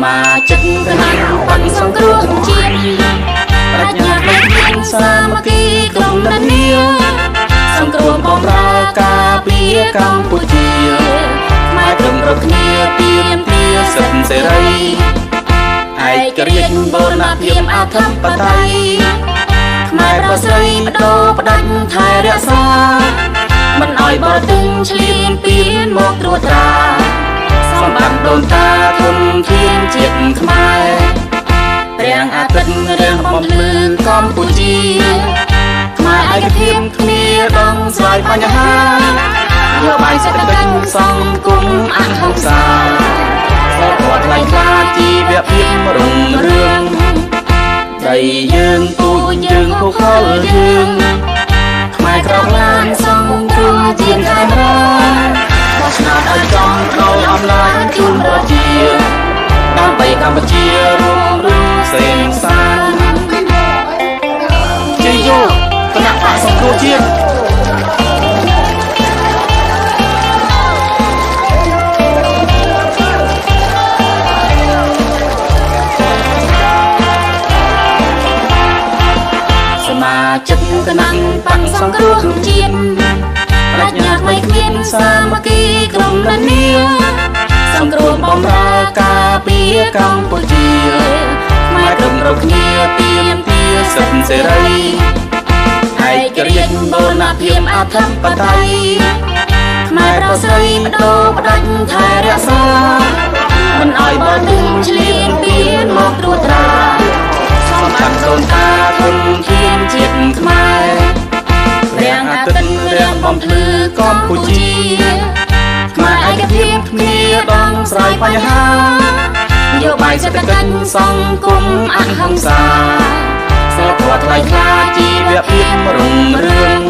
មាជិកគណៈបកសង្គ្រោះជាតិប្រាជ្ញាផ្នែកសាមគ្គីក្រុមនានាសង្គ្រោះបម្រើការពារកម្ពុជាខ្មែរក្រុមគ្រប់គ្នាទាមទារសិទ្ធិសេរីឯករាជ្យបូរណភាពអធិបតេយ្យខ្មែរប្រស្រីបដូរផ្ដាច់ថែរក្សាមិនឲ្យបរទេសឆ្លៀនពៀនមកត្រួតត្រាសម្បត្តិដូនតាធនធានជាតិខ្មែរព្រះអាទិត្យរាំងបំភ្លឺកម្ពុជាខ្មែរឯកភាពគ្នាដងស្រាយបញ្ហាយកបាយសេដ្ឋកិច្ចសង្គមអហិង្សាសូមអរថ្លៃថ្លាជីវភាពរុងរឿងដីយើងពូជយើងភូខលយើងខ្មែរក្រោកឡើងសង្គមជាតិខេមរាបោះឆ្នោតឲ្យចំដល់អំណាចជូនប្រជាដើម្បីកម្ពុជារួមរស់សេងសានជ័យយោគណៈបកសង្គ្រោះជាតិសមាជិកគណៈបកសង្គ្រោះជាតិប្រាជ្ញាថ្មីគ្មានសាមគ្គីក្រុមនានាសង្គ្រោះបម្រើការពារកម្ពុជាខ្មែរគ្រប់គ្រប់គ្នាទាមទារសិទ្ធិសេរីឯករាជ្យបូរណភាពអធិបតេយ្យខ្មែរប្រស្រីបដូរផ្ដាច់ថែរក្សាមិនឲ្យបរទេសឆ្លៀនពៀនមកត្រួតត្រាសម្បត្តិដូនតាធនធានជាតិខ្មែរព្រះអាទិត្យរាំងបំភ្លឺកម្ពុជាខ្មែរឯកភាពគ្នាដងស្រាយបញ្ហាយកបាយសេដ្ឋកិច្ចសង្គមអហិង្សាសូមអរថ្លៃថ្លាជីវភាពរុងរឿង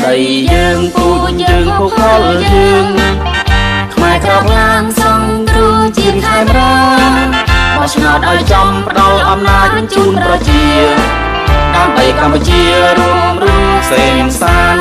ដីយើងពូជយើងភូខលយើងខ្មែរក្រោកឡើងសង្គ្រោះជាតិខេមរាបោះឆ្នោតឲ្យចំផ្ដល់អំណាចជូនប្រជាដើម្បីកម្ពុជារួមរស់សេងសាន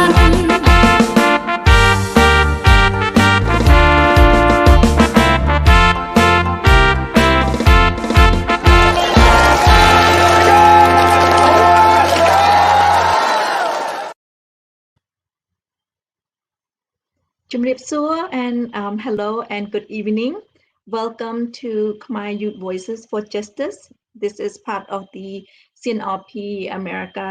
and hello and good evening. Welcome to Khmer Youth Voices for Justice. This is part of the CNRP America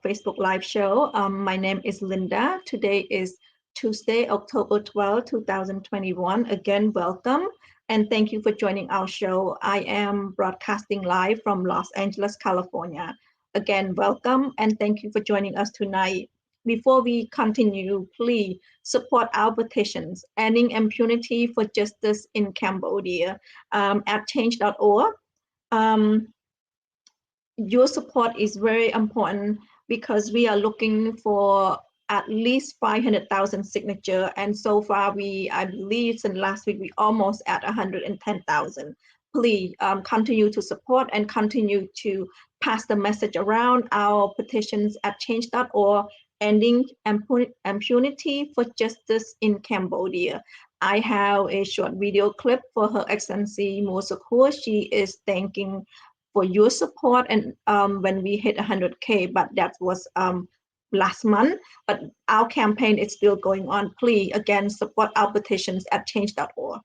Facebook Live show. My name is Linda. Today is Tuesday, October 12, 2021. Again, welcome and thank you for joining our show. I am broadcasting live from Los Angeles, California. Again, welcome and thank you for joining us tonight. Before we continue, please support our petitions, ending impunity for justice in Cambodia at change.org. Your support is very important because we are looking for at least 500,000 signatures. And so far, I believe since last week, we almost at 110,000. Please continue to support and continue to pass the message around our petitions at change.org. Ending impunity for justice in Cambodia. I have a short video clip for Her Excellency Mosakur. She is thanking for your support and when we hit 100K, but that was last month. But our campaign is still going on. Please, again, support our petitions at change.org.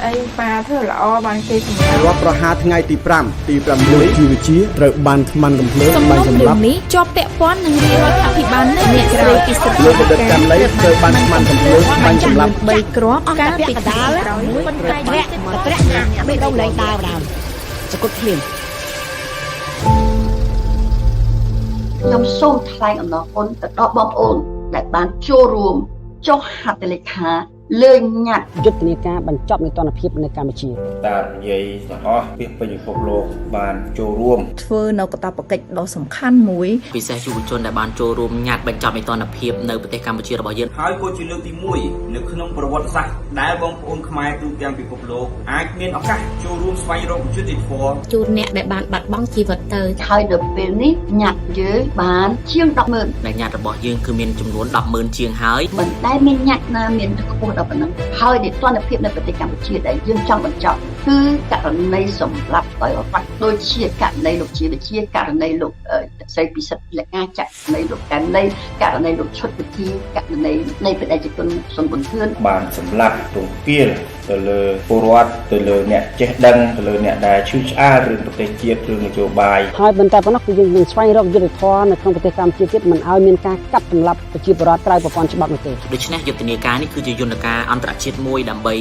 អីប៉ាធ្វើល្អបានគេសម្រាប់ រដ្ឋប្រហារថ្ងៃទី5 ទី6 ជីវជាត្រូវបានខ្មាន់កំភ្លើងបានសម្លាប់នេះជាប់ពាក់ព័ន្ធនឹងរាជរដ្ឋាភិបាលនៅអ្នកស្រីពីសិទ្ធិលោកបដិកម្មលៃត្រូវបានខ្មាន់កំភ្លើងបានសម្លាប់3គ្រាប់កាលពីទី6ប៉ុន្តែប្រាក់បេះដូងលែងដើរដល់សកុតភ្លាមខ្ញុំសូមថ្លែងអំណរគុណទៅដល់បងប្អូនដែលបានចូលរួមចុះហត្ថលេខាលើញ៉ាត់យុទ្ធនាការបញ្ចប់នៃទណ្ឌភាពនៅកម្ពុជាតាមនិយាយទាំងអស់ពីពិភពលោកបានចូលរួមធ្វើនៅកាតព្វកិច្ចដ៏សំខាន់មួយពិសេសយុវជនដែលបានចូលរួមញ៉ាត់បញ្ចប់នៃទណ្ឌភាពនៅប្រទេសកម្ពុជារបស់យើងហើយក៏ជាលើកទី1នៅក្នុងប្រវត្តិសាស្ត្រដែលបងប្អូនខ្មែរទូទាំងពិភពលោកអាចមានឱកាសចូលរួមស្វែងរកយុត្តិធម៌ជូនអ្នកដែលបានបាត់បង់ជីវិតទៅហើយនៅពេលនេះញ៉ាត់យើងបានជាង 100000 ដែលញ៉ាត់របស់យើងគឺមានចំនួន 100000 ជាងហើយមិនដែលមានញ៉ាត់ណាមានខ្ពស់ ដល់ប៉ុណ្ណឹងហើយនីតិរដ្ឋភាពនៅប្រទេសកម្ពុជាដែលយើងចង់បញ្ចប់គឺករណីសម្លាប់ដោយអបាច់ដូចជាករណីលោកជាវិជាករណីលោកស្រីពិសិដ្ឋលកាចាក់ករណីលោកករណីលោកឈុតវិធីករណីនៃបដិជនសុនប៊ុនធឿនបានសម្លាប់ទង្គាលទៅលើពលរដ្ឋទៅលើអ្នកចេះដឹងទៅលើអ្នកដែលឈឺឆ្អាលរឿងប្រទេសជាតិរឿងនយោបាយហើយបន្តប៉ុណ្ណោះគឺយើងនឹងស្វែងរកយុត្តិធម៌នៅក្នុងប្រទេសកម្ពុជាទៀតមិនឲ្យមានការកាប់សម្លាប់ប្រជាពលរដ្ឋក្រៅប្រព័ន្ធច្បាប់នោះទេដូច្នេះយុទ្ធនាការនេះគឺជាយន្តការអន្តរជាតិមួយដើម្បី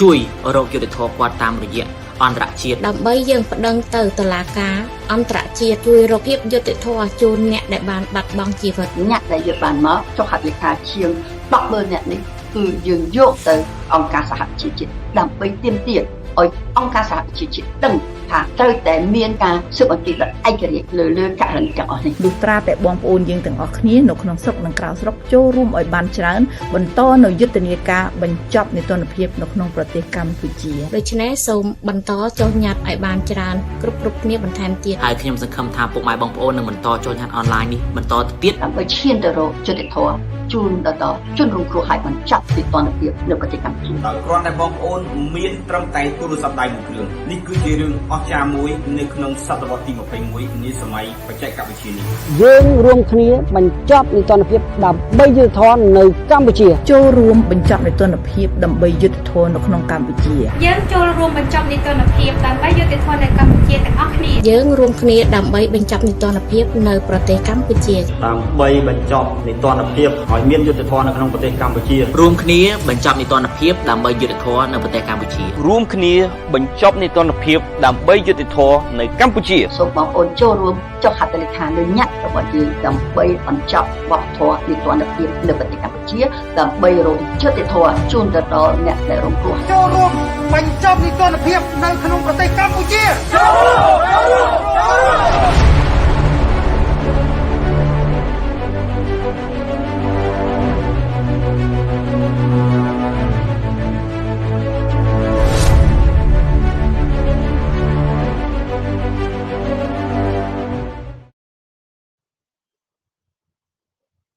ជួយរកយុត្តិធម៌គាត់តាមរយៈអន្តរជាតិដើម្បីយើងប្តឹងទៅតុលាការអន្តរជាតិជួយរកភាពយុត្តិធម៌ជូនអ្នកដែលបានបាត់បង់ជីវិតអ្នកដែលយកបានមកចុះហត្ថលេខាជាង100000នាក់នេះគឺយើងយកទៅអង្គការសហប្រជាជាតិដើម្បីទាមទារឲ្យអង្គការសហប្រជាជាតិដឹងថាត្រូវតែមានការស៊ើបអង្កេតដោយឯករាជ្យលើករណីទាំងអស់នេះលុះត្រាតែបងប្អូនយើងទាំងអស់គ្នានៅក្នុងស្រុកនិងក្រៅស្រុកចូលរួមឲ្យបានច្រើនបន្តនៅយុទ្ធនាការបញ្ចប់នីតិរដ្ឋភាពនៅក្នុងប្រទេសកម្ពុជាដូច្នេះសូមបន្តចុះញត្តិឲ្យបានច្រើនគ្រប់គ្នាបន្ថែមទៀតហើយខ្ញុំសង្ឃឹមថាពុកម៉ែបងប្អូននឹងបន្តចុះញត្តិអនឡាញនេះបន្តទៅទៀតដើម្បីឈានទៅរកយុត្តិធម៌ជូនដល់ជនរងគ្រោះហើយបញ្ចប់នីតិរដ្ឋភាពនៅប្រទេសកម្ពុជាដោយគ្រាន់តែបងប្អូនមានត្រឹមតែទូរស័ព្ទដៃមួយគ្រឿងនេះគឺជារឿងអស្ចារ្យមួយនៅក្នុងសតវត្សទី21នាសម័យបច្ចេកវិទ្យានេះយើងរួមគ្នាបញ្ចប់នីតិរដ្ឋភាពដើម្បីយុត្តិធម៌នៅកម្ពុជាចូលរួមបញ្ចប់នីតិរដ្ឋភាពដើម្បីយុត្តិធម៌នៅក្នុងកម្ពុជាយើងចូលរួមបញ្ចប់នីតិរដ្ឋភាពដើម្បីយុត្តិធម៌នៅកម្ពុជាទាំងអស់គ្នាយើងរួមគ្នាដើម្បីបញ្ចប់នីតិរដ្ឋភាពនៅប្រទេសកម្ពុជាដើម្បីបញ្ចប់នីតិរដ្ឋភាពឲ្យមានយុត្តិធម៌នៅក្នុងប្រទេសកម្ពុជារួមគ្នាបញ្ចប់នីតិរដ្ឋភាពដើម្បីយុត្តិធម៌នៅប្រទេសកម្ពុជារួមគ្នាបញ្ចប់នីតិរដ្ឋភាពដើម្បីយុត្តិធម៌នៅកម្ពុជាសូមបងប្អូនចូលរួមចុះហត្ថលេខាលើញត្តិរបស់យើងដើម្បីបញ្ចប់វប្បធម៌នីតិរដ្ឋភាពនៅប្រទេសកម្ពុជាដើម្បីរកយុត្តិធម៌ជូនទៅដល់អ្នកដែលរងគ្រោះចូលរួមបញ្ចប់នីតិរដ្ឋភាពនៅក្នុងប្រទេសកម្ពុជាចូលរួម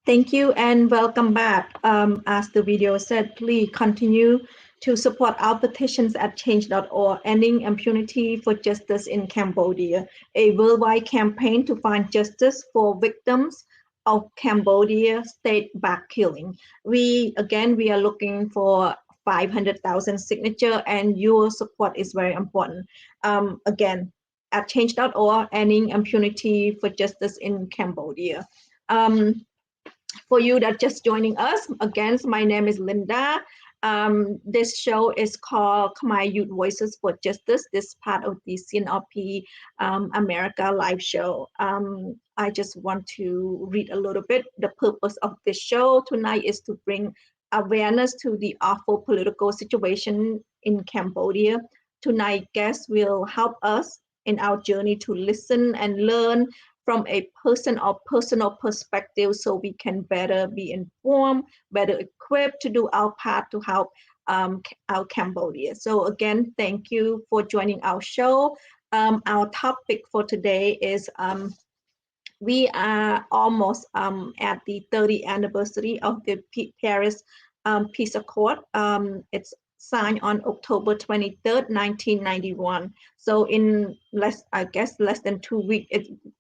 Thank you and welcome back. As the video said, please continue to support our petitions at change.org, ending impunity for justice in Cambodia, a worldwide campaign to find justice for victims of Cambodia state-backed killing. We are looking for 500,000 signature, and your support is very important. Again, at change.org, ending impunity for justice in Cambodia. For you that just joining us, again, my name is Linda. This show is called Khmer Youth Voices for Justice. This is part of the CNRP America live show. I just want to read a little bit. The purpose of this show tonight is to bring awareness to the awful political situation in Cambodia. Tonight, guests will help us in our journey to listen and learn from a person or personal perspective so we can better be informed, better equipped to do our part to help our Cambodia. So again, thank you for joining our show. Our topic for today is we are almost at the 30th anniversary of the Paris Peace Accord. It's signed on October 23rd, 1991. So in less than 2 weeks,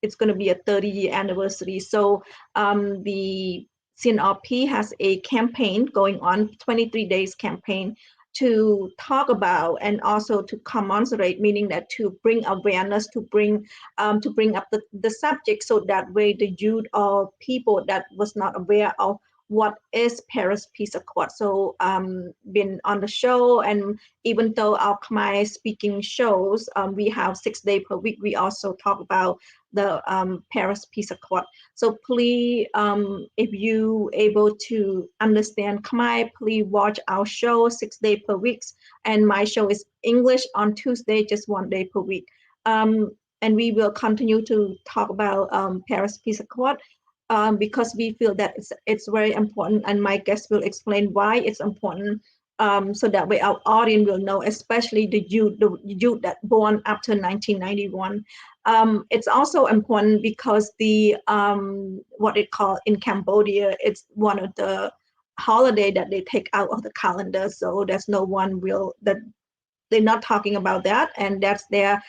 it's going to be a 30-year anniversary. So the CNRP has a campaign going on, 23 days campaign, to talk about and also to commemorate, meaning that to bring awareness, to bring up the subject, so that way the youth or people that was not aware of what is Paris Peace Accord. So been on the show, and even though our Khmer speaking shows, we have 6 days per week, we also talk about the Paris Peace Accord. So please, if you able to understand Khmer, please watch our show 6 days per week. And my show is English on Tuesday, just 1 day per week. And we will continue to talk about Paris Peace Accord. Because we feel that it's very important, and my guests will explain why it's important, so that way our audience will know, especially the youth that born after 1991. It's also important because the what it called in Cambodia, it's one of the holiday that they take out of the calendar. So there's no one will that they're not talking about that, and that's their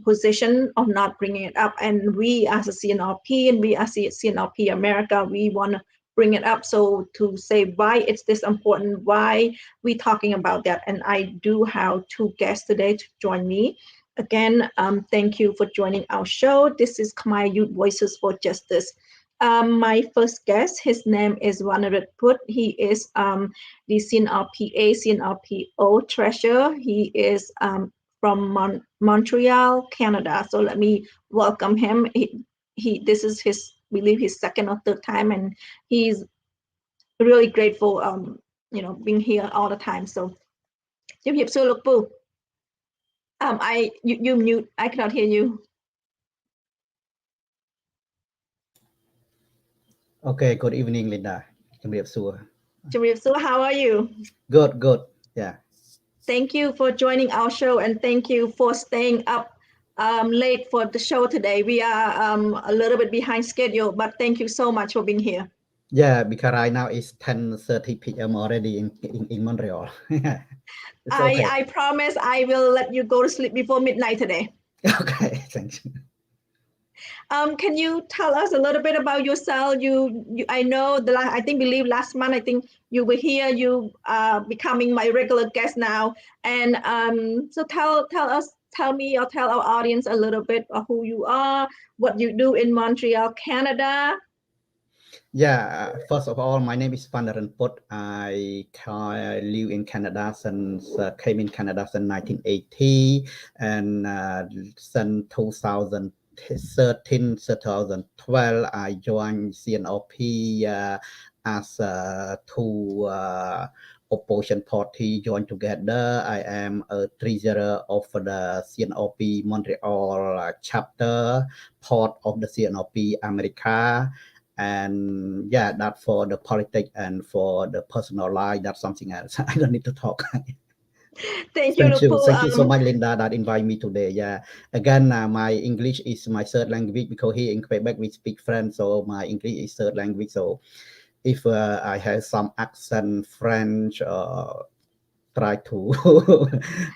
position of not bringing it up. And we as a CNRP and we as CNRP America, we want to bring it up. So to say why it's this important, why we talking about that. And I do have two guests today to join me. Again, thank you for joining our show. This is Khmer Youth Voices for Justice. My first guest, his name is Vannarin Puth. He is the CNRP-A, CNRPO treasurer. He is from Montreal, Canada. So let me welcome him. This is his, I believe, his second or third time, and he's really grateful, being here all the time. So, you mute. I cannot hear you. Okay, good evening, Linda. So, how are you? good. Yeah. Thank you for joining our show, and thank you for staying up late for the show today. We are a little bit behind schedule, but thank you so much for being here. Yeah, because right now it's 10:30 p.m. already in Montreal. Okay. I promise I will let you go to sleep before midnight today. Okay, thanks. Can you tell us a little bit about yourself? I know believe last month, I think you were here. You are becoming my regular guest now, and so tell me or tell our audience a little bit of who you are, what you do in Montreal, Canada. Yeah, first of all, my name is Vannarin Puth. I live in Canada since came in Canada since 1980, and since 2013, 2012, I joined CNRP as two opposition party joined together. I am a treasurer of the CNRP Montreal chapter, part of the CNRP America. And yeah, that for the politics and for the personal life, that's something else. I don't need to talk. Thank you so much, Linda, that invite me today. Yeah, again, my English is my third language because here in Quebec we speak French, so my English is third language. So if I have some accent French, try to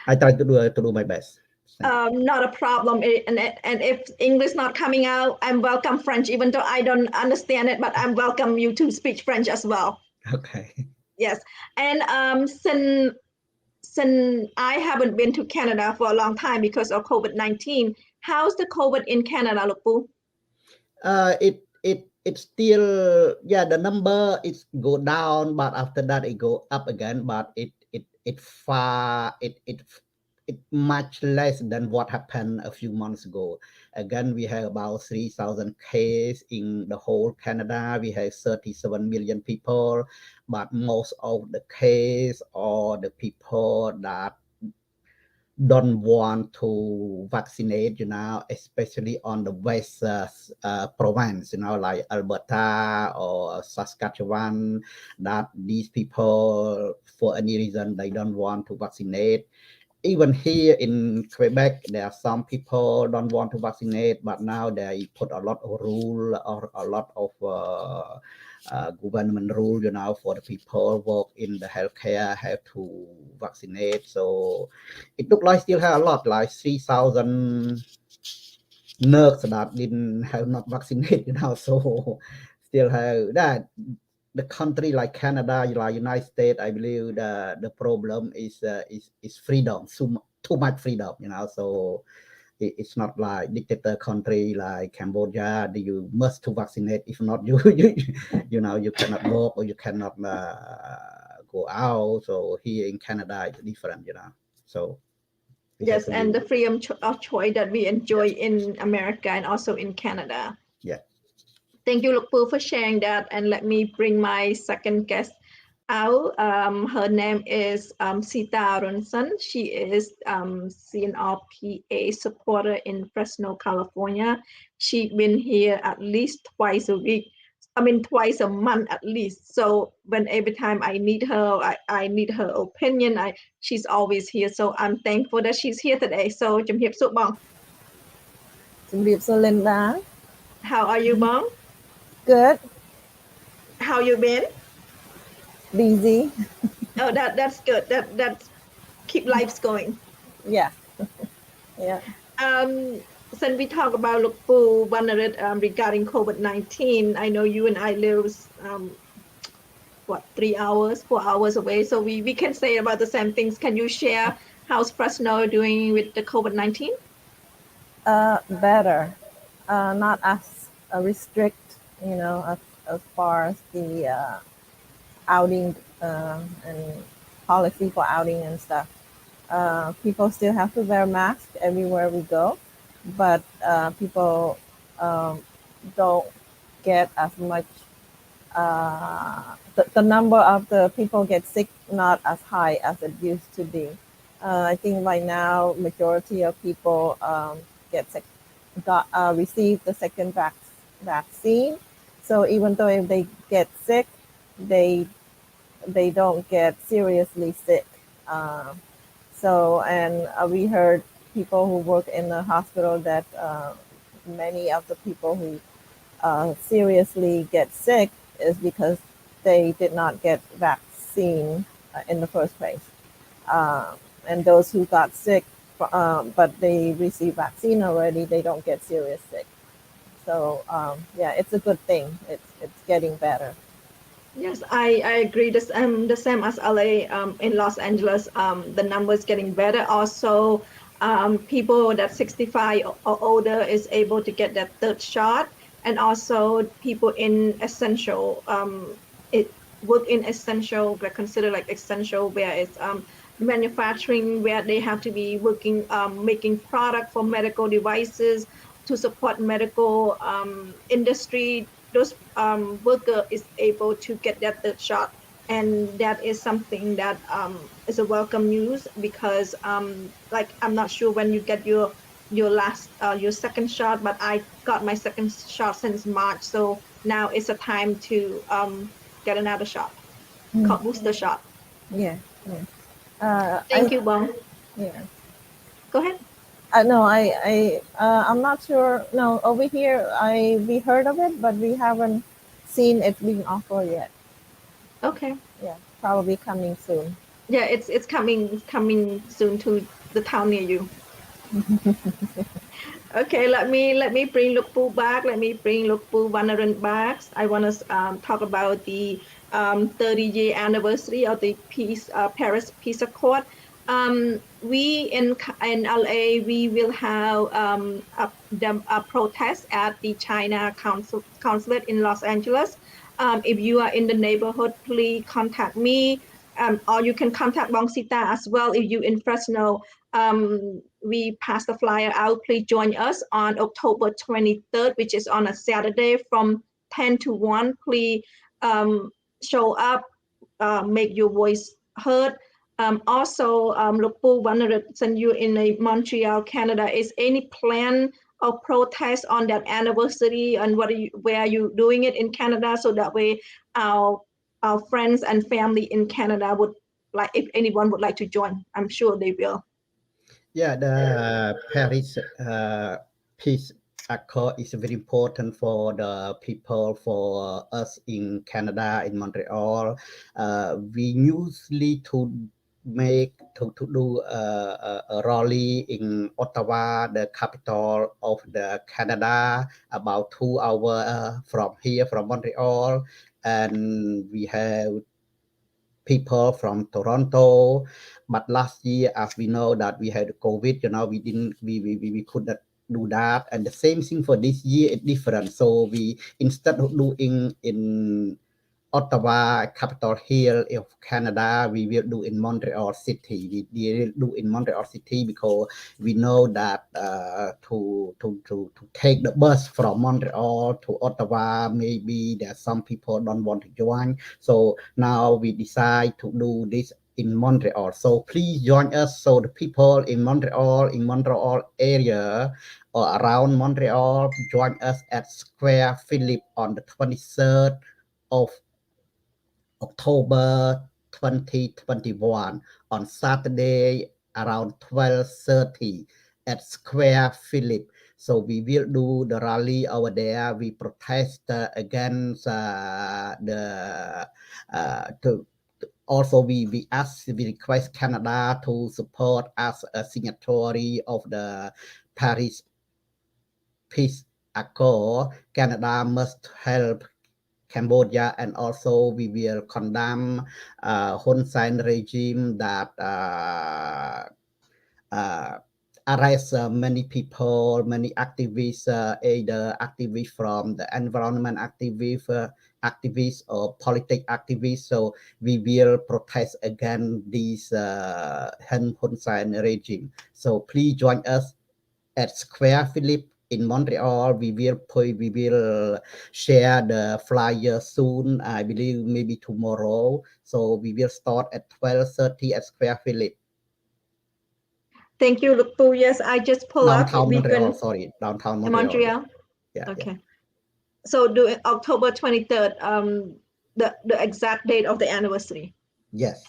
I try to do my best. Not a problem. And if English not coming out, I'm welcome French, even though I don't understand it, but I'm welcome you to speak French as well. Okay. Yes. And since I haven't been to Canada for a long time because of COVID-19, how's the COVID in Canada, Lukpu? It still, yeah, the number is go down, but after that it go up again, but it much less than what happened a few months ago. Again, we have about 3,000 cases in the whole Canada. We have 37 million people, but most of the case are the people that don't want to vaccinate, especially on the west province, like Alberta or Saskatchewan, that these people, for any reason, they don't want to vaccinate. Even here in Quebec, there are some people don't want to vaccinate, but now they put a lot of rule or a lot of government rule, for the people work in the healthcare have to vaccinate. So it looked like still have a lot, like 3,000 nurses that didn't have not vaccinated, so still have that. The country like Canada, like United States, I believe the problem is freedom, too much freedom, so it's not like dictator country like Cambodia. You must to vaccinate. If not, you cannot work or you cannot go out. So here in Canada, it's different, So yes, and the freedom of choice that we enjoy in America and also in Canada. Yeah. Thank you, Lukpu, for sharing that. And let me bring my second guest out. Her name is Sita Arunson. She is CNRPA supporter in Fresno, California. She's been here at least twice a week. Twice a month at least. So every time I need her, I need her opinion, she's always here. So I'm thankful that she's here today. So, Bong. Linda. How are you, Bong? Good. How you been? busy. Oh, that's good. That's keep lives going. Yeah. Yeah. Since we talk about Lukpu Vannarin regarding COVID-19, I know you and I live what 3 hours, 4 hours away, so we can say about the same things. Can you share how's Fresno doing with the COVID-19? Better. Not as restrict, as far as the outing and policy for outing and stuff. People still have to wear masks everywhere we go, but people don't get as much. The number of the people get sick not as high as it used to be. I think right now majority of people get sick, receive the second vaccine. So even though if they get sick, they don't get seriously sick. And we heard people who work in the hospital that many of the people who seriously get sick is because they did not get vaccine in the first place. And those who got sick, but they received vaccine already, they don't get serious sick. So yeah, it's a good thing. It's getting better. Yes, I agree. The same as LA, in Los Angeles, the numbers getting better. Also, people that 65 or older is able to get that third shot, and also people in essential, it work in essential, they're considered like essential, where it's manufacturing, where they have to be working, making product for medical devices to support medical industry. Those worker is able to get that third shot, and that is something that is a welcome news, because like I'm not sure when you get your last your second shot, but I got my second shot since March, so now it's a time to get another shot, called booster shot. Yeah, yeah. Thank you, Bong. Yeah. Go ahead. No, I'm not sure. No, over here, we heard of it, but we haven't seen it being offered yet. Okay. Yeah, probably coming soon. Yeah, it's coming soon to the town near you. Okay, let me bring Lukpu back. Let me bring Lukpu Vannarin back. I want to talk about the 30-year anniversary of the Paris Peace Accord. We in LA, we will have a protest at the China consulate in Los Angeles. If you are in the neighborhood, please contact me, or you can contact Bong Sita as well if you in Fresno. We pass the flyer out. Please join us on October 23rd, which is on a Saturday from 10 to 1. Please show up, make your voice heard. Also, Lukpu Vannarin, since you in Montreal, Canada, is any plan of protest on that anniversary, and where are you doing it in Canada, so that way our friends and family in Canada would like, if anyone would like to join, I'm sure they will. Yeah, the Paris Peace Accord is very important for the people, for us in Canada, in Montreal. We usually to do a rally in Ottawa, the capital of the Canada, about 2 hours from here, from Montreal, and we have people from Toronto. But last year, as we know that we had COVID, we could not do that. And the same thing for this year, it's different. So we, instead of doing in Ottawa, Capitol Hill of Canada, we will do in Montreal City. We will do in Montreal City because we know that to take the bus from Montreal to Ottawa, maybe there are some people don't want to join. So now we decide to do this in Montreal. So please join us. So the people in Montreal area or around Montreal, join us at Square Philip on the 23rd of October 2021 on Saturday around 12:30 at Square Philip. So we will do the rally over there. We protest against also we request Canada to support as a signatory of the Paris Peace Accord. Canada must help Cambodia, and also we will condemn Hun Sen regime that arrest many people, many activists, either activists from the environment activists or political activists. So we will protest against this Hun Sen regime. So please join us at Square Philip in Montreal. We will share the flyer soon. I believe maybe tomorrow. So we will start at 12:30 at Square Philip. Thank you, Luk Pu. Yes, I just pull up. Downtown Montreal, sorry, downtown Montreal. Yeah. Okay. Yeah. So do October 23rd, the exact date of the anniversary. Yes.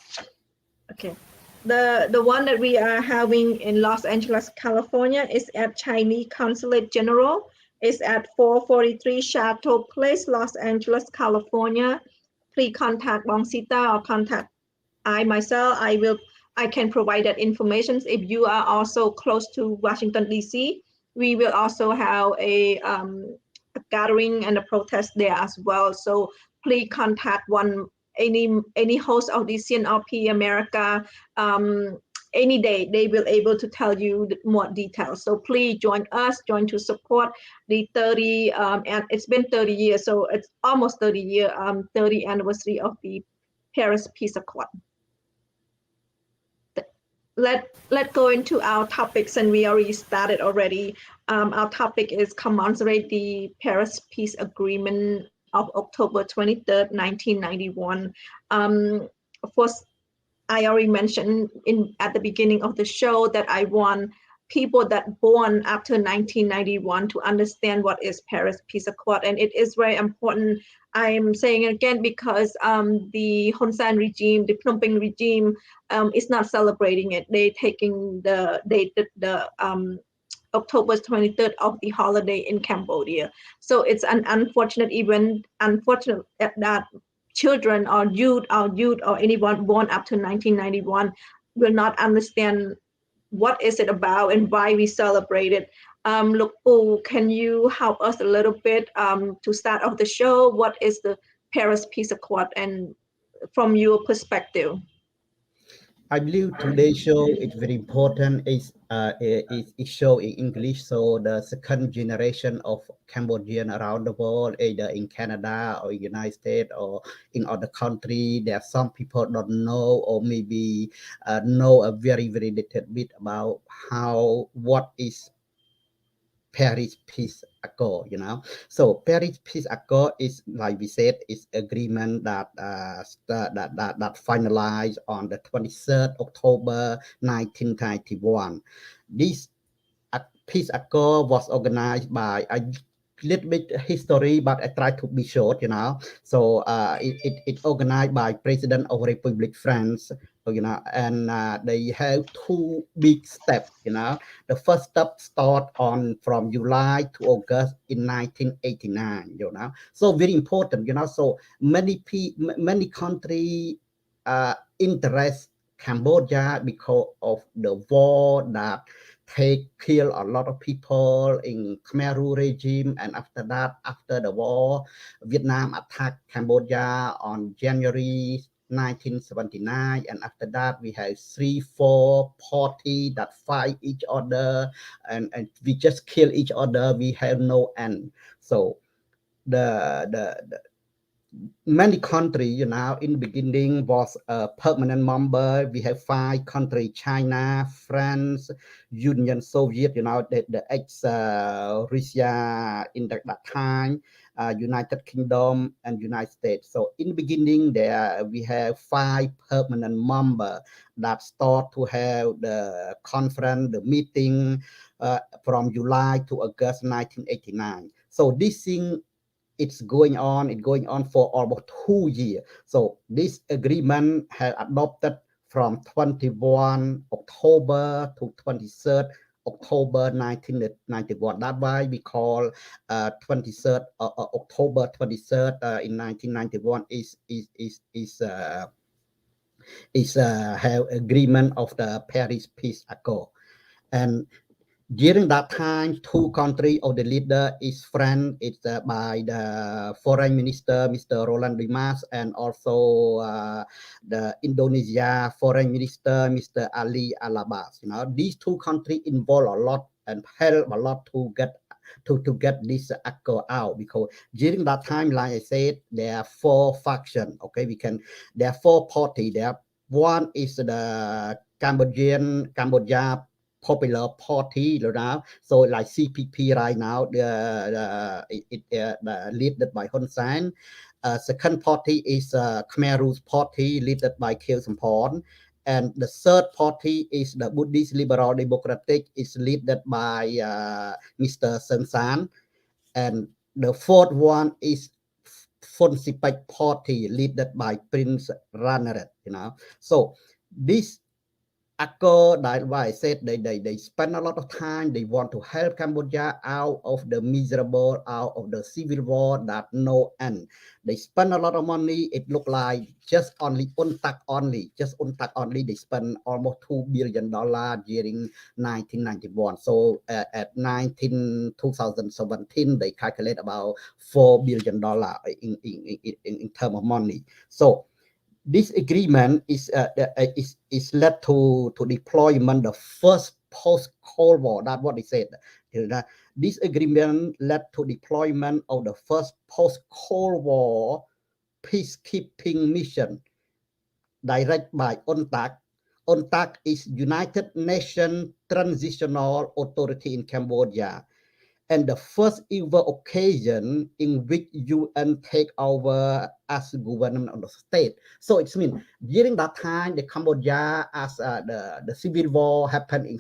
Okay. The one that we are having in Los Angeles, California is at Chinese Consulate General. It's at 443 Chateau Place, Los Angeles, California. Please contact Bong Sita or contact myself. I can provide that information. If you are also close to Washington, D.C., we will also have a gathering and a protest there as well. So please contact any host of the CNRP America any day. They will able to tell you more details. So please join us, join to support the 30 and it's been 30 years, so it's almost 30 anniversary of the Paris Peace Accord. Let's go into our topics, and we already started already. Our topic is commemorate the Paris Peace Agreement of October 23rd, 1991. Of course, I already mentioned at the beginning of the show that I want people that born after 1991 to understand what is Paris Peace Accord, and it is very important. I'm saying it again because the Hun Sen regime, the Phnom Penh regime, is not celebrating it. They're taking the October 23rd of the holiday in Cambodia. So it's an unfortunate event. Unfortunate that children or youth or anyone born up to 1991 will not understand what is it about and why we celebrate it. Luk Pu, can you help us a little bit to start off the show? What is the Paris Peace Accord, and from your perspective? I believe today's show is very important. It's show in English, so the second generation of Cambodian around the world, either in Canada or United States or in other country, there are some people don't know, or maybe know a very little bit about what is Paris Peace Accord, So Paris Peace Accord is, like we said, is agreement that finalized on the 23rd October 1991. This Peace Accord was organized by a little bit history, but I try to be short, So it organized by President of Republic France, and they have two big steps, The first step start from July to August in 1989, So very important, So many countries interest Cambodia because of the war that kill a lot of people in Khmer regime, and after that, after the war, Vietnam attacked Cambodia on January 1979, and after that we have 3-4 parties that fight each other, and we just kill each other. We have no end. So the many countries, in the beginning was a permanent member. We have 5 countries: China, France, Union Soviet, the ex-Russia in that time, United Kingdom, and United States. So in the beginning there, we have 5 permanent members that start to have the conference, the meeting from July to August 1989. So this thing, it's going on for almost 2 years. So this agreement has adopted from 21 October to 23rd October 1991. That's why we call 23rd October 23rd in 1991 is is have agreement of the Paris Peace Accord. And during that time, two countries of the leader is friend. It's by the foreign minister, Mr. Roland Dimas, and also the Indonesia foreign minister, Mr. Ali Alabas. You know, these two countries involve a lot and help a lot to get this accord out, because during that time, like I said, there are four factions. Okay, there are four parties. One is the Cambodia Popular Party now, so like CPP right now, led by Hun Sen. Second party is Khmer Party, led by Khieu Samphan. And the third party is the Buddhist Liberal Democratic, is led by Mr. Sen San. And the fourth one is Fonsipak Party, led by Prince Raneret. You know, so this accord, that why I said they spend a lot of time. They want to help Cambodia out of the miserable, out of the civil war that no end. They spend a lot of money. It looked like just only UNTAC only. They spend almost $2 billion during 1991. So at 2017, they calculate about $4 billion in terms of money. So this agreement is led to deployment the first post-Cold War. That's what they said. This agreement led to deployment of the first post-Cold War peacekeeping mission directed by UNTAC. UNTAC is United Nations Transitional Authority in Cambodia, and the first ever occasion in which UN take over as government of the state. So it means during that time, the Cambodia, as the civil war happened in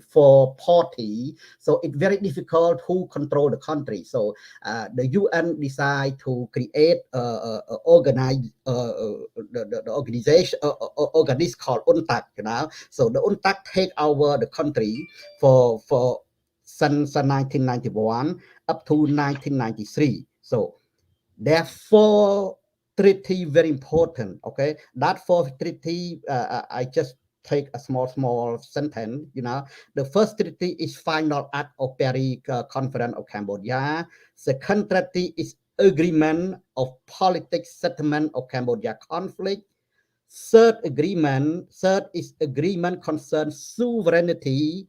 four parties, so it's very difficult to control the country. So the UN decide to create organize the organization organism called UNTAC. You know, so the UNTAC take over the country for since 1991 up to 1993. So therefore, treaty very important. Okay, that fourth treaty, I just take a small sentence. You know, the first treaty is final act of Paris Conference of Cambodia. Second treaty is agreement of politics settlement of Cambodia conflict. Third is agreement concern sovereignty,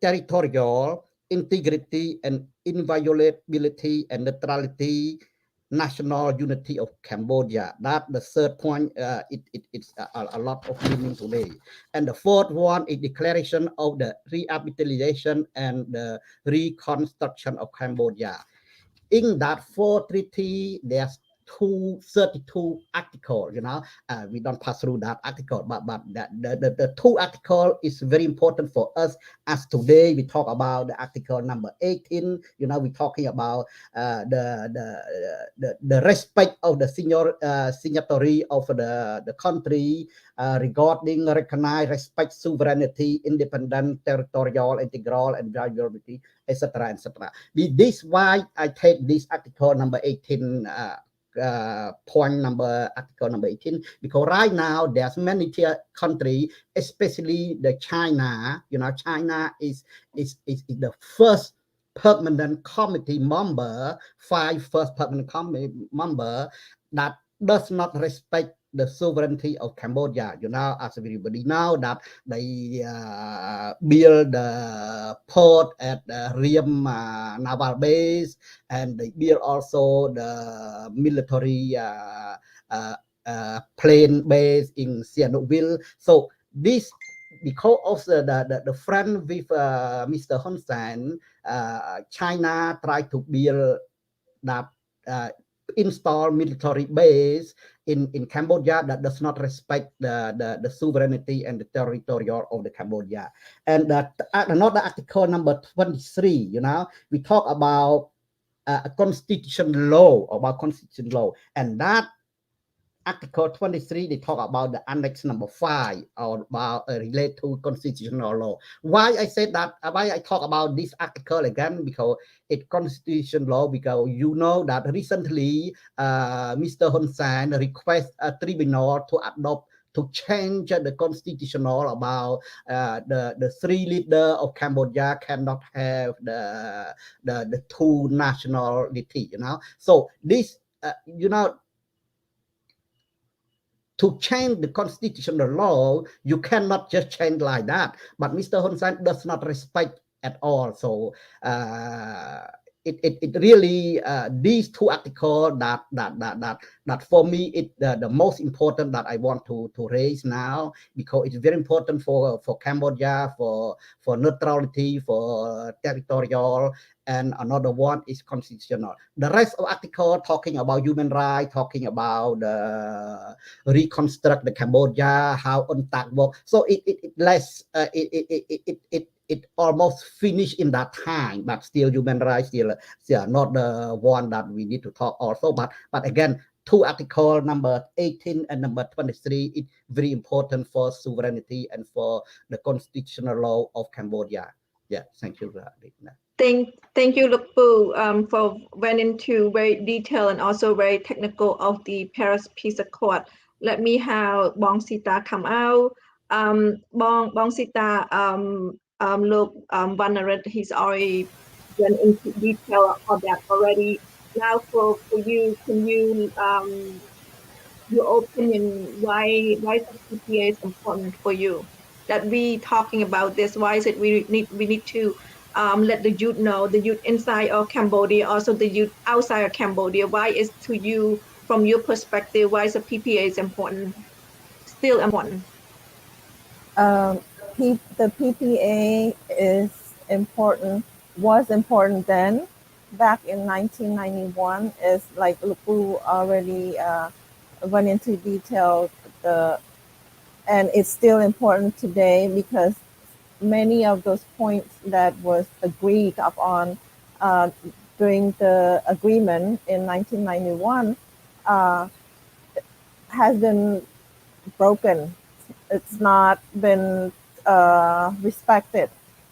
territorial integrity and inviolability and neutrality, national unity of Cambodia. That the third point. It's a lot of meaning today. And the fourth one is declaration of the rehabilitation and the reconstruction of Cambodia. In that four treaty, there's 32 articles. You know, we don't pass through that article, but the two article is very important for us, as today we talk about the article number 18. You know, we're talking about the respect of the signatory of the country regarding recognize, respect, sovereignty, independent, territorial, integral, and viability, etc., etc. This why I take this article number 18. Article number 18, because right now there's many countries, especially the China. You know, China is the first permanent committee member, first permanent committee member that does not respect the sovereignty of Cambodia. You know, as everybody know that they build the port at Riem naval base, and they build also the military plane base in Sihanoukville. So this, because of the friend with Mr. Hun Sen, China tried to build that install military base in Cambodia that does not respect the sovereignty and the territorial of the Cambodia. And another article number 23, you know, we talk about constitution law, and that Article 23, they talk about the Annex number 5, or about relate to constitutional law. Why I said that? Why I talk about this article again? Because it's constitutional law. Because you know that recently, Mr. Hun Sen request a tribunal to adopt to change the constitutional about the three leader of Cambodia cannot have the two nationality, you know. So this, you know, to change the constitutional law, you cannot just change like that. But Mr. Hun Sen does not respect at all. So it really these two articles that for me it the most important that I want to raise now, because it's very important for Cambodia, for neutrality, for territorial, and another one is constitutional. The rest of article talking about human rights, talking about reconstruct the Cambodia, how UNTAC work. So it less it almost finished in that time, but still human rights still not the one that we need to talk also. But again, two article number 18 and number 23 is very important for sovereignty and for the constitutional law of Cambodia. Yeah, thank you. Thank you, Lukpu, for went into very detailed and also very technical of the Paris Peace Accord. Let me have Bong Sita come out. Bong Sita, look, Vannarin, he's already went into detail of that already. Now for you, can you your opinion why the CPA is important for you? That we talking about this, why is it we need to let the youth know, the youth inside of Cambodia, also the youth outside of Cambodia, why is to you, from your perspective, why is the PPA is important, still important? The PPA is important, was important then. Back in 1991, is like Lukpu already went into detail, and it's still important today because many of those points that was agreed upon during the agreement in 1991 has been broken. It's not been respected,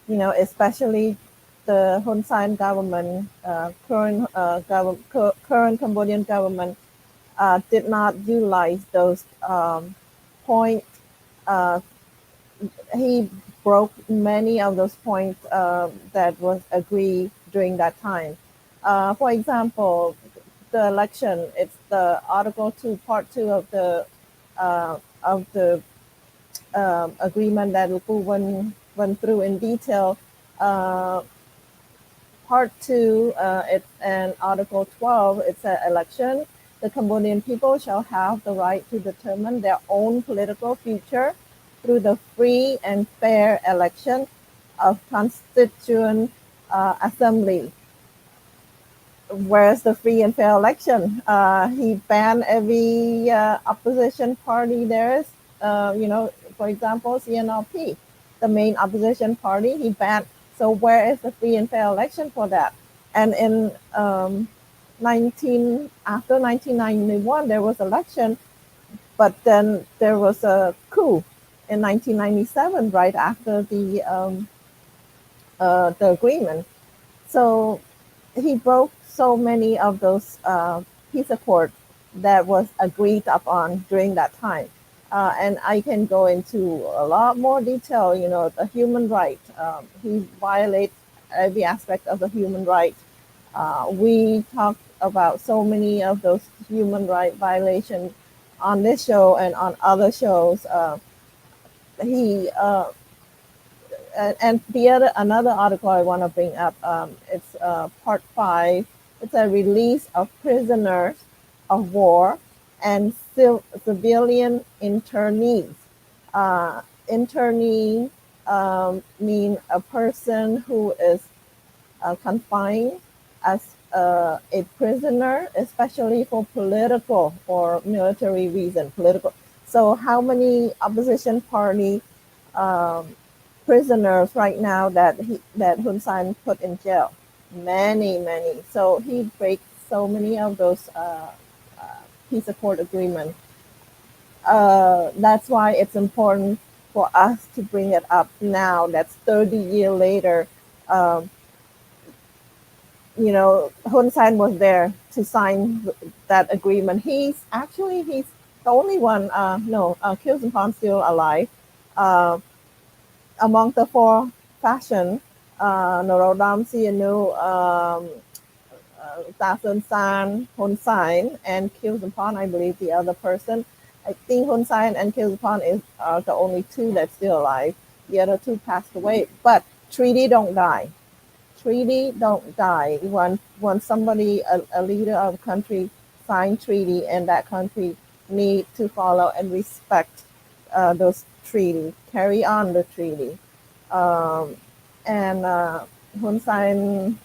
you know, especially the Hun Sen government, current Cambodian government did not utilize those points. He broke many of those points that was agreed during that time. For example, the election, it's the Article 2, Part 2 of the agreement that Lukpu went through in detail. Part 2, it's and Article 12, it's an election. The Cambodian people shall have the right to determine their own political future through the free and fair election of constituent assembly. Where's the free and fair election? He banned every opposition party there is. You know, for example, CNRP, the main opposition party, he banned. So where is the free and fair election for that? And in after 1991, there was election, but then there was a coup in 1997, right after the agreement. So he broke so many of those peace accords that was agreed upon during that time. And I can go into a lot more detail, you know, the human right. He violates every aspect of the human right. We talked about so many of those human right violations on this show and on other shows. And another article I want to bring up, it's part 5. It's a release of prisoners of war and civilian internees. Internee mean a person who is confined as a prisoner, especially for political or military reason. So how many opposition party prisoners right now that Hun Sen put in jail? Many. So he breaks so many of those peace accord agreements. That's why it's important for us to bring it up now. That's 30 years later. You know, Hun Sen was there to sign that agreement. He's the only one, no, Kilsupon still alive. Among the four faction, Norodam Sihanouk, Ta Son San, Hun Sein, and Kilsupon, I believe the other person. I think Hun Sein and Kilsupon are the only two that's still alive. The other two passed away, but treaty don't die. Treaty don't die. When somebody, a leader of a country, sign treaty, and that country need to follow and respect those treaty, carry on the treaty. And Hun Sen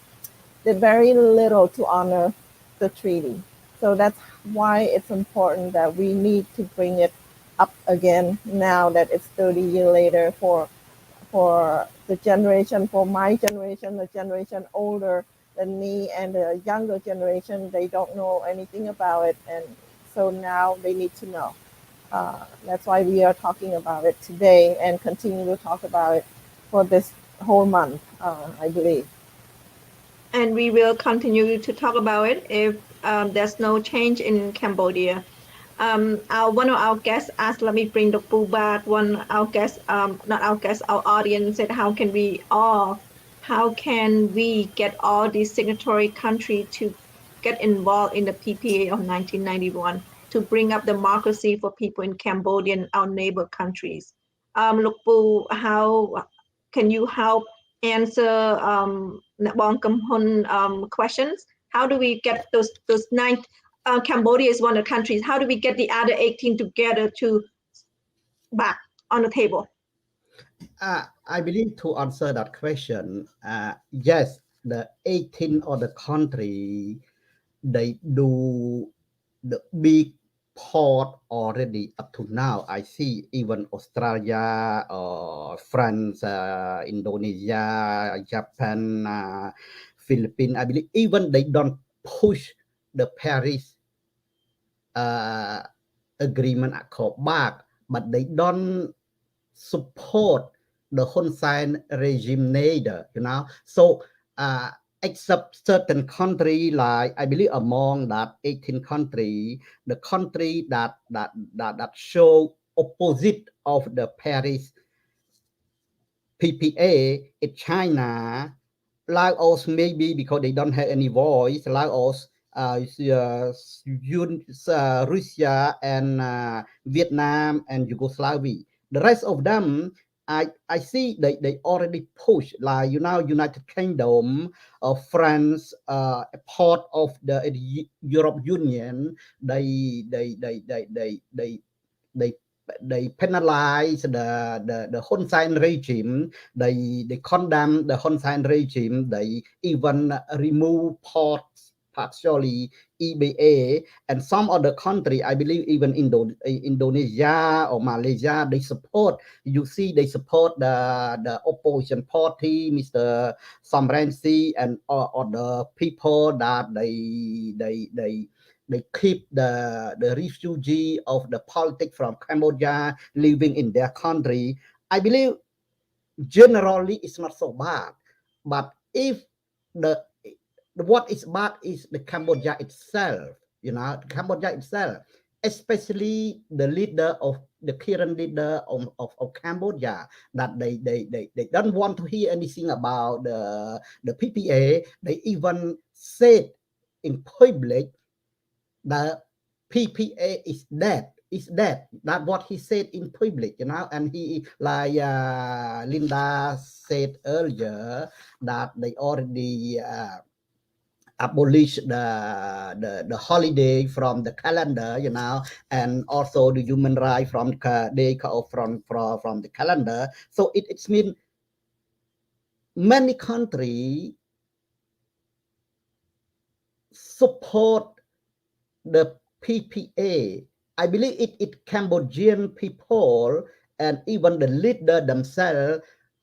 did very little to honor the treaty. So that's why it's important that we need to bring it up again now that it's 30 years later for the generation, for my generation, the generation older than me, and the younger generation, they don't know anything about it. And so now they need to know. That's why we are talking about it today and continue to talk about it for this whole month, I believe. And we will continue to talk about it if there's no change in Cambodia. One of our guests asked, let me bring the Pooh back. Our guest, not our guest, our audience said, how can we get all these signatory countries to get involved in the PPA of 1991 to bring up democracy for people in Cambodia and our neighbor countries? Look, Pooh, how can you help answer Bong Kam Hun questions? How do we get those nine? Cambodia is one of the countries. How do we get the other 18 together to back on the table? I believe to answer that question, yes, the 18 of the country, they do the big part already up to now. I see even Australia, France, Indonesia, Japan, Philippines. I believe even they don't push the Paris agreement accord back, but they don't support the Hun Sen regime neither, So except certain country, like I believe among that 18 country, the country that show opposite of the Paris PPA is China, Laos maybe because they don't have any voice, Laos, Russia and Vietnam and Yugoslavia. The rest of them, I see they already push, like United Kingdom, France, part of the Europe Union. They penalize the Hun Sen regime. They condemn the Hun Sen regime. They even remove partially EBA, and some other country, I believe even Indonesia or Malaysia, they support. You see, they support the opposition party, Mr. Sam Rainsy, and or the people that they keep the refugee of the politics from Cambodia living in their country. I believe generally it's not so bad, but if what is bad is the Cambodia itself, Cambodia itself, especially the leader of the current leader of Cambodia, that they don't want to hear anything about the PPA. They even said in public the PPA is dead. Is dead. That's what he said in public, and he, like Linda said earlier, that they already abolish the holiday from the calendar, and also the human right from from the calendar. So it's mean many countries support the PPA. I believe it Cambodian people and even the leader themselves.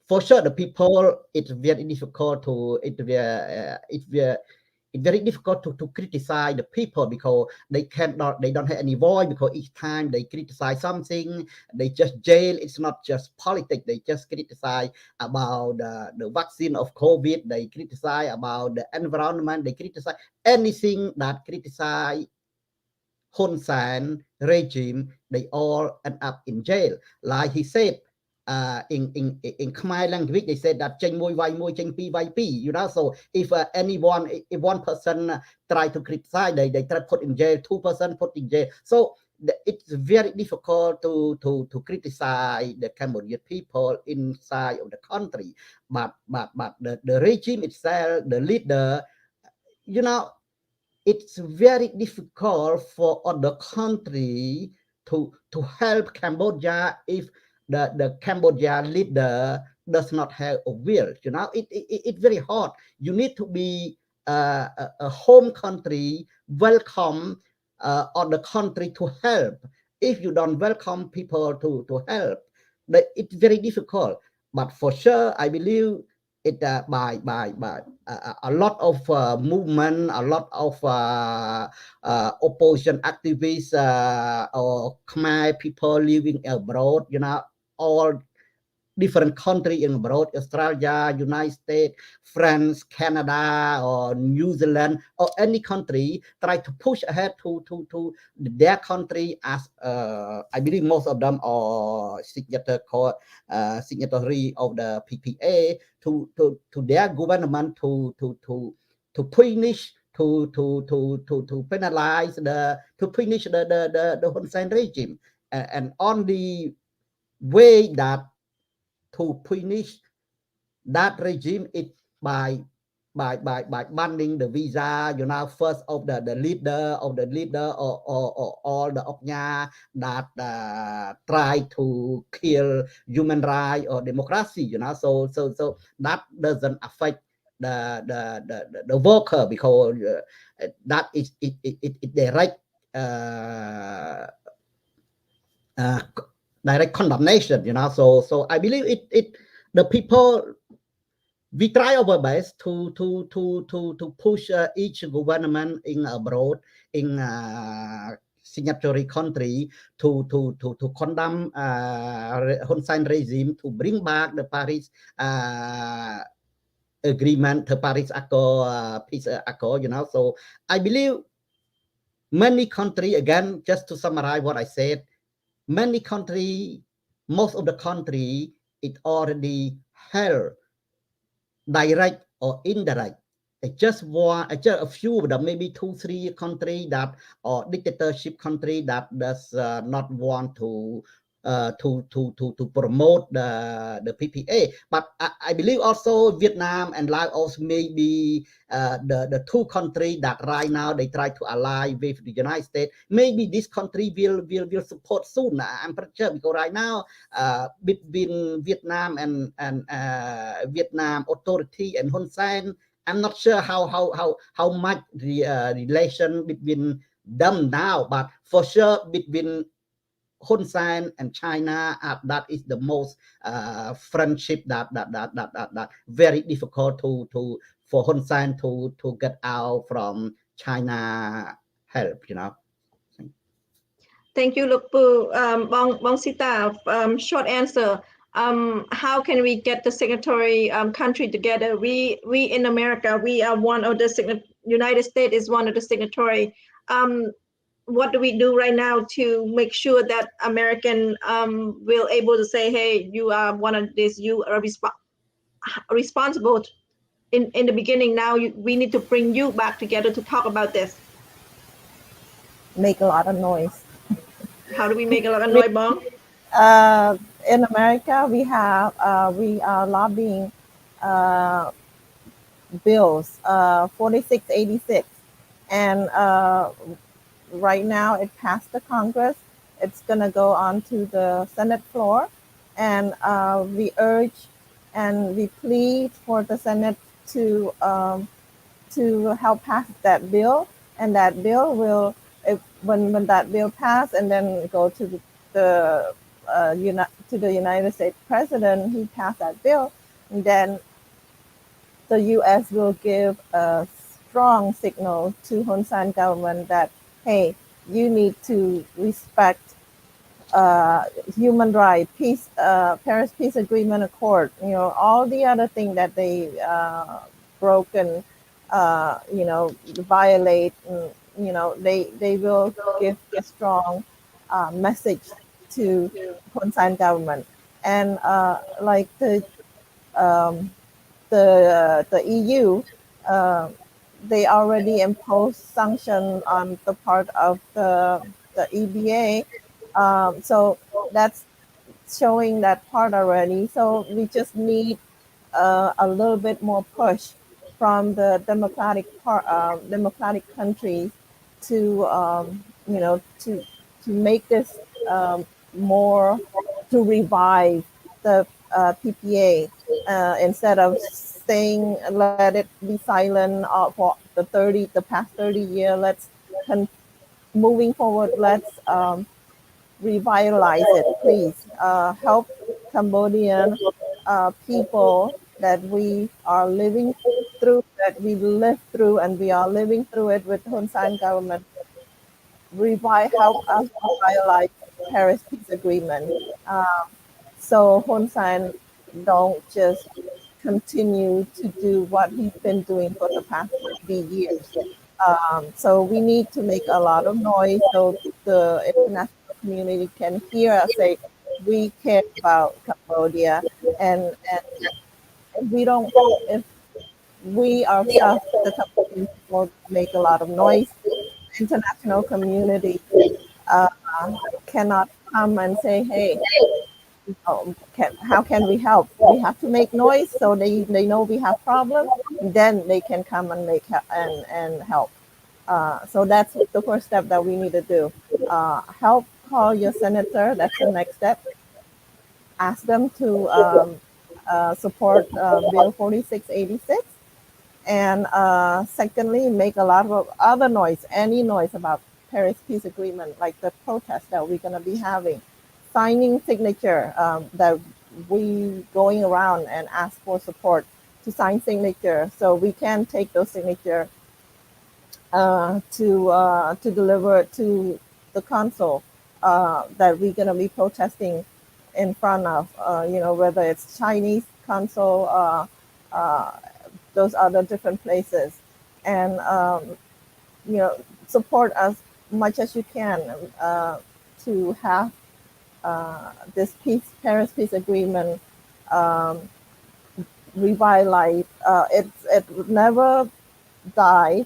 For sure, the people, it's very difficult to it's very difficult to criticize the people because they don't have any voice, because each time they criticize something, they just jail. It's not just politics. They just criticize about the vaccine of COVID. They criticize about the environment. They criticize anything that criticize Hun Sen regime, they all end up in jail. Like he said, in Khmer language, they said that cheng moi vai moi, cheng pi vai pi. You know, so if if one person try to criticize, they try to put in jail. 2 person put in jail. So it's very difficult to criticize the Cambodian people inside of the country. But the regime itself, the leader, you know, it's very difficult for other country to help Cambodia if the Cambodia leader does not have a will. You know, it's very hard. You need to be a home country, welcome other country to help. If you don't welcome people to help, it's very difficult. But for sure, I believe it by a lot of movement, a lot of opposition activists or Khmer people living abroad, you know, all different countries in abroad, Australia, United States, France, Canada, or New Zealand, or any country, try to push ahead to their country as I believe most of them are signatory of the PPA to their government to punish to penalize to punish the Hun Sen regime, and on the way that to punish that regime it by banning the visa, you know, first of the leader or all the Oknya that try to kill human rights or democracy, you know, so that doesn't affect the worker, because that is it direct direct condemnation, you know. So I believe it the people, we try our best to push each government in abroad, in signatory country to condemn Hun Sen regime, to bring back the Paris agreement, the Paris Accord, peace accord, you know. So I believe many countries, again, just to summarize what I said, many countries, most of the country, it already held direct or indirect. Just a few of them, maybe 2-3 countries that are dictatorship country that does not want to promote the PPA. But I believe also Vietnam and Laos may be the 2 countries that right now they try to ally with the United States. Maybe this country will support soon. I'm pretty sure, because right now between Vietnam and Vietnam authority and Hun Sen, I'm not sure how much the relation between them now, but for sure between Hun Sen and China, that is the most friendship that very difficult for Hun Sen to get out from China help, you know. Thank you, Lukpu. Bong Sita, short answer. How can we get the signatory country together? We in America, we are one of the United States is one of the signatory. What do we do right now to make sure that American will able to say, hey, you are one of this, you are responsible in the beginning. Now we need to bring you back together to talk about this. Make a lot of noise. How do we make a lot of noise, Bong? In America, we are lobbying bills 4686, and right now it passed the Congress. It's gonna go on to the Senate floor, and we urge and we plead for the Senate to help pass that bill, and that bill will, when that bill pass and then go to the United States President, he passed that bill, and then the U.S. will give a strong signal to Hun Sen government that, hey, you need to respect human rights, peace, Paris Peace Agreement Accord, you know, all the other things that they broken, you know, violate they will give a strong message to Hun Sen government. And like um, the EU, they already imposed sanction on the part of the EBA. So that's showing that part already. So we just need a little bit more push from the democratic countries to to make this more, to revive the PPA instead of staying, let it be silent for the past 30 years. Let's moving forward. Let's revitalize it, please. Help Cambodian people that we are living through, that we lived through, and we are living through it with Hun Sen government. Help us revitalize Paris Peace Agreement. So Hun Sen don't just continue to do what he's been doing for the past 3 years. So we need to make a lot of noise so the international community can hear us say, we care about Cambodia, and if we don't, if we ourselves, the Cambodian people, make a lot of noise, international community uh, cannot come and say, hey, how can we help? We have to make noise so they know we have problems, then they can come and and help. So that's the first step that we need to do. Help call your senator. That's the next step. Ask them to support Bill 4686. And secondly, make a lot of other noise, any noise about Paris Peace Agreement, like the protest that we're going to be having, signing signature that we going around and ask for support to sign signature, so we can take those signature to deliver to the council that we're going to be protesting in front of, whether it's Chinese council, uh, those other different places, and support as much as you can to have this Paris Peace Agreement revitalized. It would never die.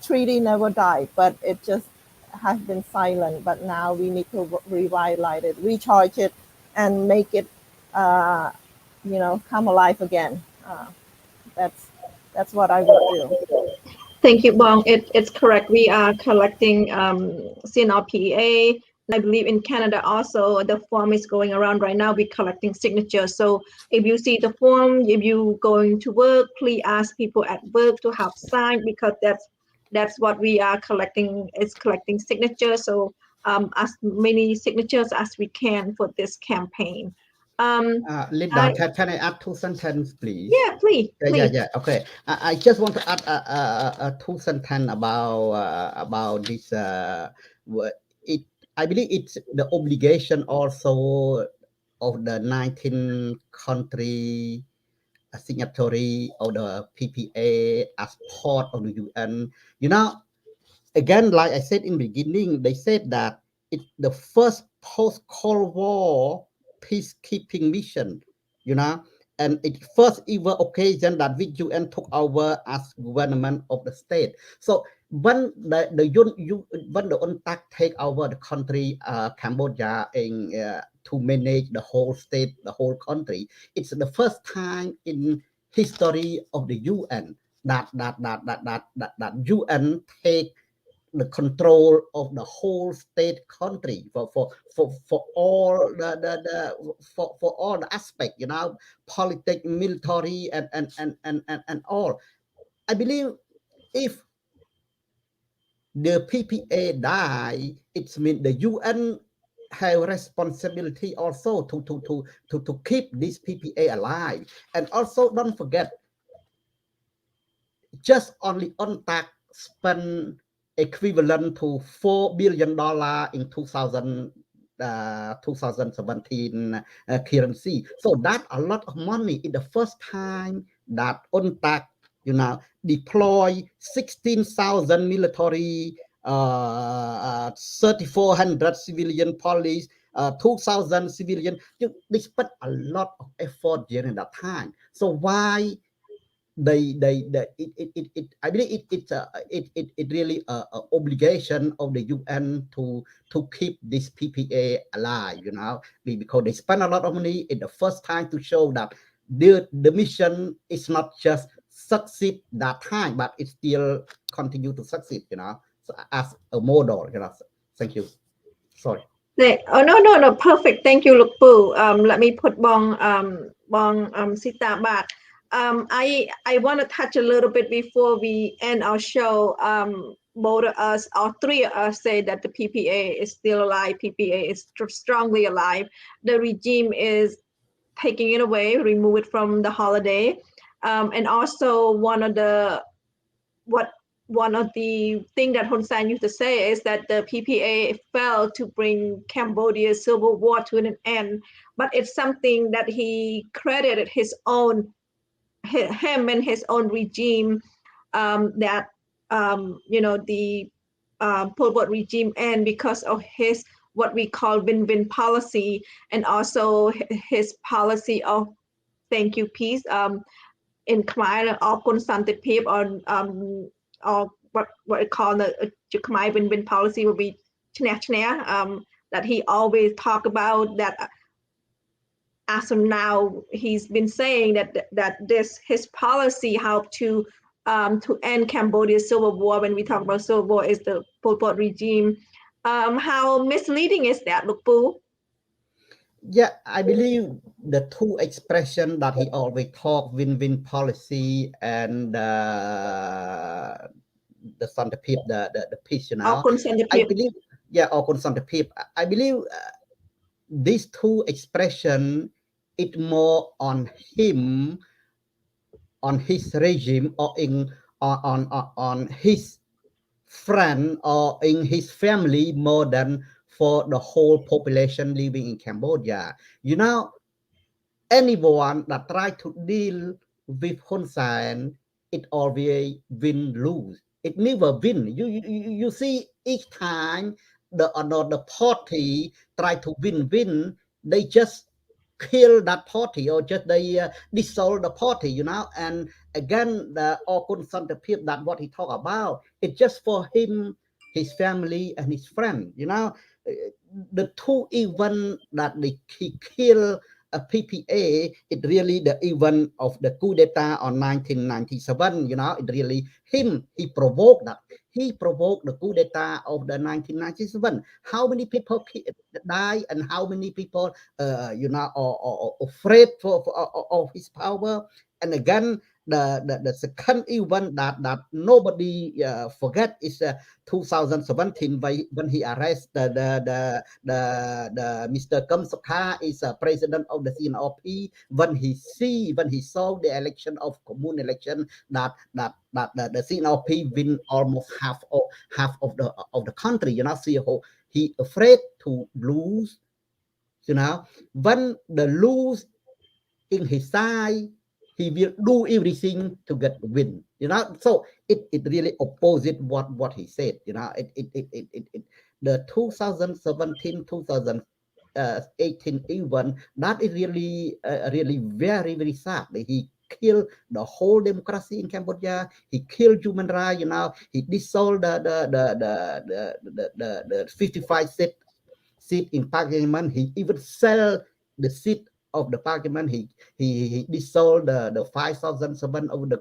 Treaty never died, but it just has been silent. But now we need to revitalize it, recharge it, and make it, come alive again. That's what I would do. Thank you, Bong. It's correct. We are collecting CNRP-A. I believe in Canada also, the form is going around right now. We're collecting signatures. So if you see the form, if you going to work, please ask people at work to have signed, because that's what we are collecting, is collecting signatures. So as many signatures as we can for this campaign. Linda, can I add 2 sentences, please? Yeah, please. Yeah. Okay. I just want to add 2 sentences about this. I believe it's the obligation also of the 19 country signatory of the PPA as part of the UN. Again, like I said in the beginning, they said that it's the first post-Cold War peacekeeping mission, and it first ever occasion that the UN took over as government of the state. So when the UNTAC take over the country, Cambodia, to manage the whole state, the whole country, it's the first time in history of the UN that UN take the control of the whole state country for all for all the aspect, politics, military, and all. I believe if the PPA die, it means the UN have responsibility also to keep this PPA alive. And also don't forget, just only UNTAC spend equivalent to $4 billion in 2017 currency. So that's a lot of money. In the first time that UNTAC deploy 16,000 military, 3,400 civilian police, 2,000 civilian. They spent a lot of effort during that time. So why I believe it really obligation of the UN to keep this PPA alive, because they spend a lot of money in the first time to show that the mission is not just succeed that time, but it still continue to succeed, so as a model, Thank you. Sorry. Oh, no, perfect. Thank you, Lukpu. Let me put Sita back. I want to touch a little bit before we end our show. Both of us, or three of us, say that the PPA is still alive. PPA is strongly alive. The regime is taking it away, remove it from the holiday. And also one of the thing that Hun Sen used to say is that the PPA failed to bring Cambodia's civil war to an end, but it's something that he credited him and his own regime, that the Pol Pot regime end because of his what we call win-win policy, and also his policy of thank you peace, in Khmer, or consultative, or what we call the Khmer win-win policy will be that he always talk about. That as of now, he's been saying that his policy helped to end Cambodia's civil war. When we talk about civil war, is the Pol Pot regime. How misleading is that, Lukpu? Yeah, I believe the two expressions that he always talk, win-win policy and the consultative, the peace, I believe, or consultative. I believe these two expressions, it more on him, on his regime, or on his friend, or in his family, more than for the whole population living in Cambodia. Anyone that try to deal with Hun Sen, it always win-lose. It never win. You see, each time the another party try to win, they just kill that party, or just they dissolve the party, and again, the all consultative, that what he talk about, it's just for him, his family, and his friend, the two events that he kill a PPA, it really the event of the coup d'etat on 1997, it really him, he provoked that. He provoked the coup d'etat of the 1997. How many people die, and how many people, are afraid of his power. And again, the second event that nobody forget is 2017, when he arrested the Mr. Kem Sokha, is president of the CNRP, when he saw the election of commune election, that the CNRP win almost half of the country, so he afraid to lose, when the lose in his side, he will do everything to get the win, so it really opposite what he said, the 2017 2018 event, that is really very, very sad. He killed the whole democracy in Cambodia. He killed human rights, he dissolved the 55 seat in parliament. He even sell the seat of the parliament. He dissolved the 5,007 of the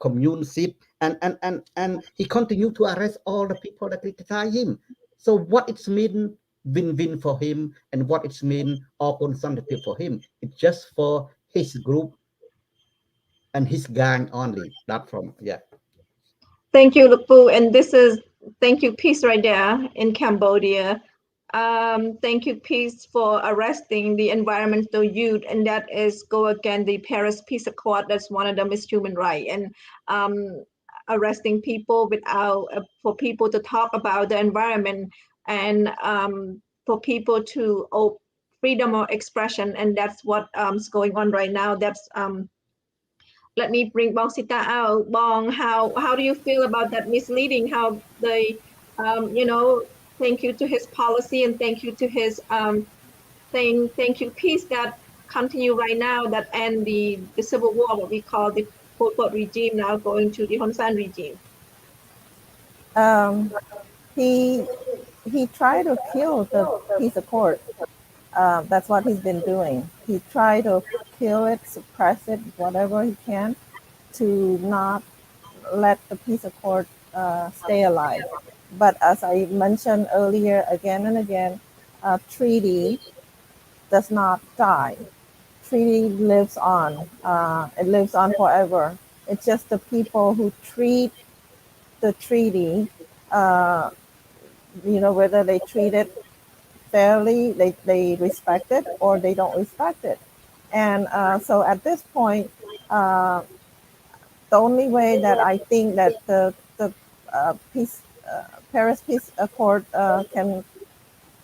commune seat, and he continued to arrest all the people that criticize him. So what it mean win-win for him, and what it mean all consultative for him? It's just for his group and his gang only. That from Thank you, Lukpu, and this is thank you peace right there in Cambodia. Thank you peace for arresting the environmental youth, and that is go against the Paris Peace Accord. That's one of them is human right, and arresting people without for people to talk about the environment, and for people to freedom of expression, and that's what is going on right now. That's let me bring Bong Sita out. Bong, how do you feel about that misleading? How they, you know, thank you to his policy and thank you to his saying thank you peace that continue right now that end the civil war, what we call the Pol Pot regime now going to the Hun Sen regime. He tried to kill the peace accord. That's what he's been doing. He tried to kill it, suppress it, whatever he can, to not let the peace accord stay alive. But as I mentioned earlier, again and again, treaty does not die. Treaty lives on. It lives on forever. It's just the people who treat the treaty, whether they treat it fairly, they respect it, or they don't respect it. And so at this point, the only way that I think that the Paris Peace Accord can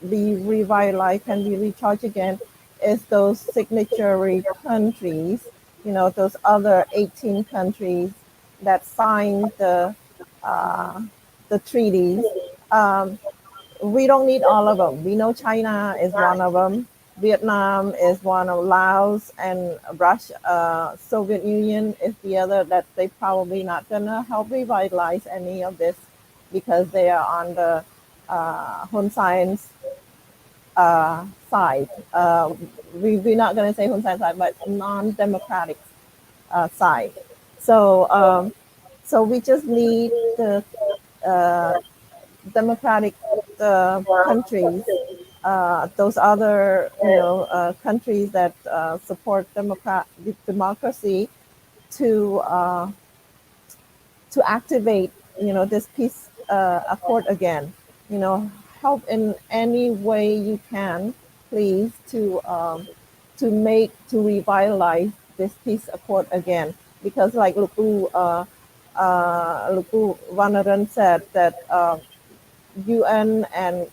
be revitalized, can be recharged again, is those signatory countries, those other 18 countries that signed the treaties. We don't need all of them. We know China is one of them. Vietnam is one of Laos, and Russia, Soviet Union is the other that they probably not gonna help revitalize any of this because they are on the Hun Sen's side. We're not gonna say Hun Sen side, but non-democratic side. So so we just need the democratic countries, those other countries that support democracy to activate this peace accord again. Help in any way you can, please, to revitalize this peace accord again. Because like Lupu Vannarin said that UN and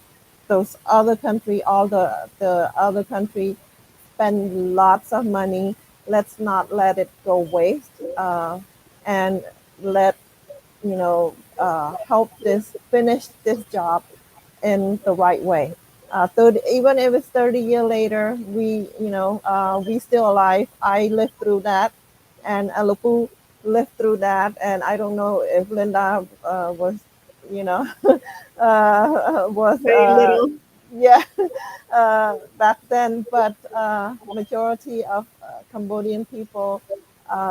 those other countries, all the other countries spend lots of money. Let's not let it go waste, and let help finish this job in the right way. Even if it's 30 years later, we still alive. I lived through that, and Alupu lived through that, and I don't know if Linda was was Very little. yeah back then, but majority of Cambodian people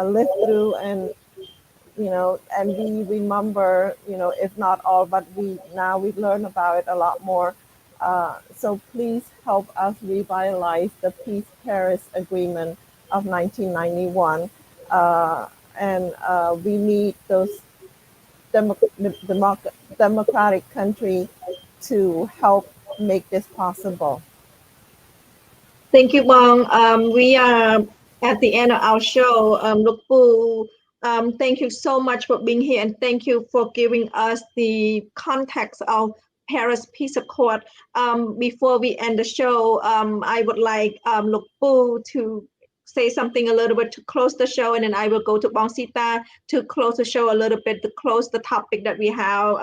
lived through, and and we remember, if not all, but we've learned about it a lot more. So please help us revitalize the Peace Paris Agreement of 1991, and we need those democratic country to help make this possible. Thank you, Bong. We are at the end of our show. Luk Pu, thank you so much for being here, and thank you for giving us the context of Paris Peace Accord. Before we end the show, I would like Luk Pu to say something a little bit to close the show, and then I will go to Bong Sita to close the show a little bit, to close the topic that we have.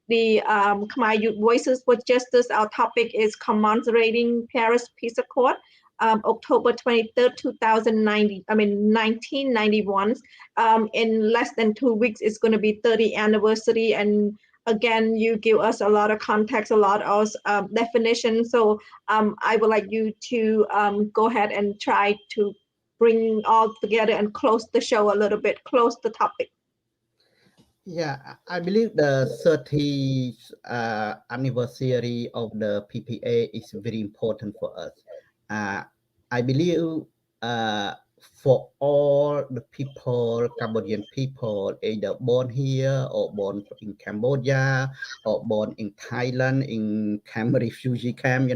The Khmer Youth Voices for Justice, our topic is Commemorating Paris Peace Accord, October 23rd, 1991. In less than 2 weeks, it's going to be 30th anniversary, and again, you give us a lot of context, a lot of definition. So I would like you to go ahead and try to bring all together and close the show a little bit, close the topic. Yeah, I believe the 30th anniversary of the PPA is very important for us. I believe for all the people, Cambodian people, either born here or born in Cambodia or born in Thailand, in Khmer refugee camp,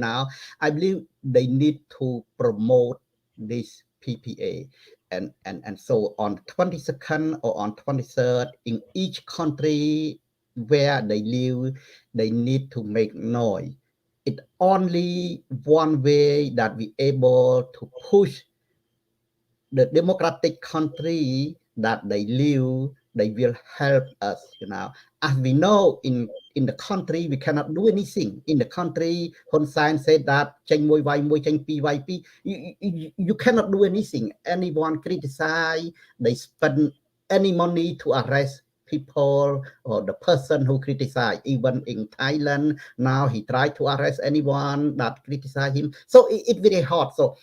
I believe they need to promote this PPA. And so on 22nd or on 23rd, in each country where they live, they need to make noise. It's only one way that we able to push the democratic country that they live, they will help us, you know. As we know, in the country, we cannot do anything. In the country, Hun Sen said that you cannot do anything. Anyone criticize, they spend any money to arrest people or the person who criticize. Even in Thailand, now he tried to arrest anyone that criticize him. So it's very hard. So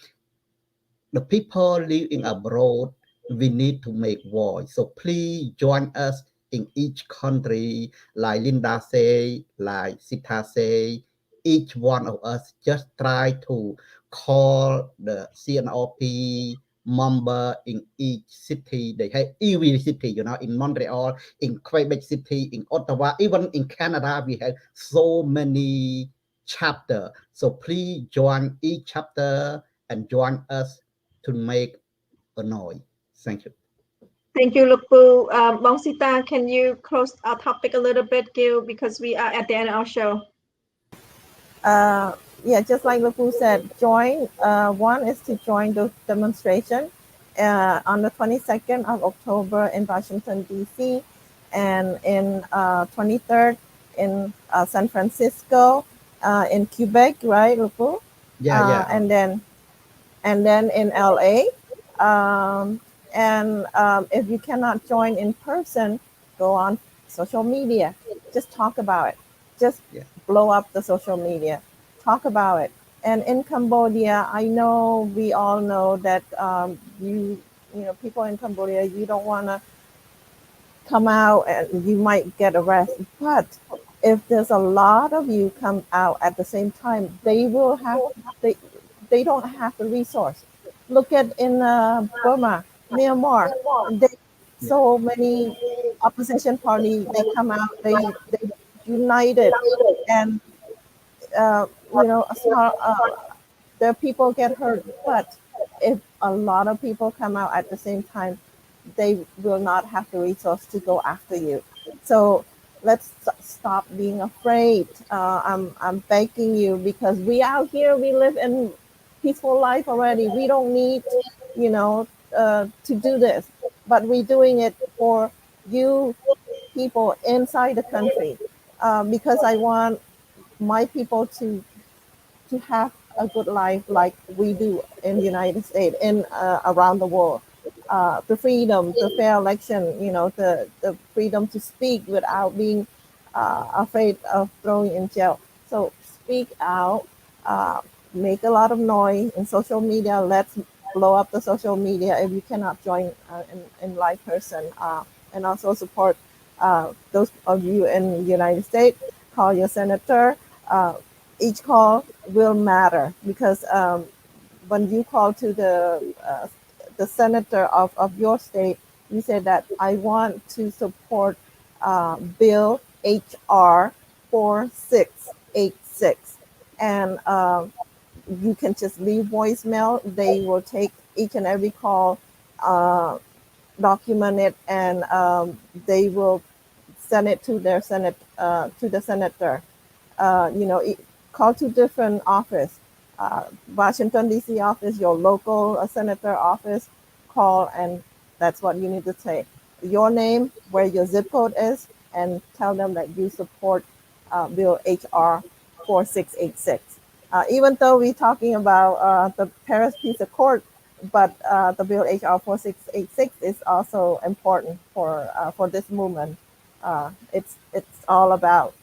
the people living abroad, we need to make voice. So please join us in each country, like Linda say, like Sita say. Each one of us just try to call the CNRP member in each city. They have every city, you know, in Montreal, in Quebec City, in Ottawa, even in Canada, we have so many chapters. So please join each chapter and join us to make a noise. Thank you. Thank you, Lukpu. Bong Sita, can you close our topic a little bit, Gil, because we are at the end of our show. Yeah, just like Lukpu said, join. One is to join the demonstration on the 22nd of October in Washington, D.C. and in 23rd in San Francisco, in Quebec, right, Lukpu? Yeah. And then in LA. If you cannot join in person, go on social media. Just talk about it. Just blow up the social media. Talk about it. And in Cambodia, I know we all know that you know, people in Cambodia, you don't want to come out and you might get arrested. But if there's a lot of you come out at the same time, they will have they don't have the resource. Look at in Burma, Myanmar, so many opposition party, they come out, they united, and you know, the people get hurt. But if a lot of people come out at the same time, they will not have the resource to go after you. So let's stop being afraid. I'm begging you, because we out here, we live in peaceful life already. We don't need, you know, to do this, but we're doing it for you people inside the country, because I want my people to have a good life like we do in the United States and around the world. The freedom, the fair election, you know, the freedom to speak without being afraid of throwing in jail. So speak out, make a lot of noise in social media. Let's blow up the social media if you cannot join in live person. And also support those of you in the United States. Call your senator. Each call will matter, because when you call to the senator of your state, you say that I want to support Bill HR 4686, and you can just leave voicemail. They will take each and every call, document it, and they will send it to their to the senator. You know, call to different office, Washington D.C. office, your local senator office. Call, and that's what you need to say. Your name, where your zip code is, and tell them that you support Bill HR 4686. Even though we're talking about the Paris Peace Accord, but the Bill HR 4686 is also important for this movement. It's all about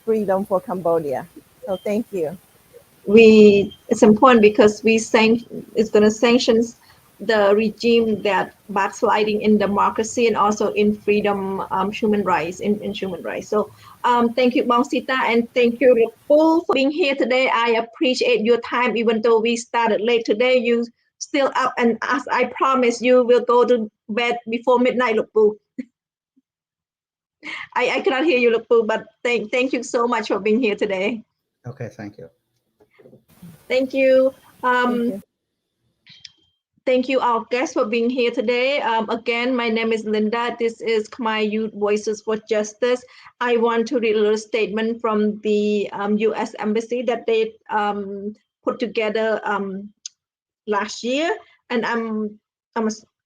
freedom for Cambodia. So thank you. It's important because it's going to sanction the regime that backsliding in democracy and also in freedom, human rights, in human rights. So thank you, Bong Sita, and thank you, Lukpu, for being here today. I appreciate your time, even though we started late today. You still up, and as I promised, you will go to bed before midnight, Lukpu. I cannot hear you, Lukpu, but thank you so much for being here today. Okay, thank you. Thank you. Thank you, our guests, for being here today. Again, my name is Linda. This is Khmer Youth Voices for Justice. I want to read a little statement from the U.S. Embassy that they put together last year, and I'm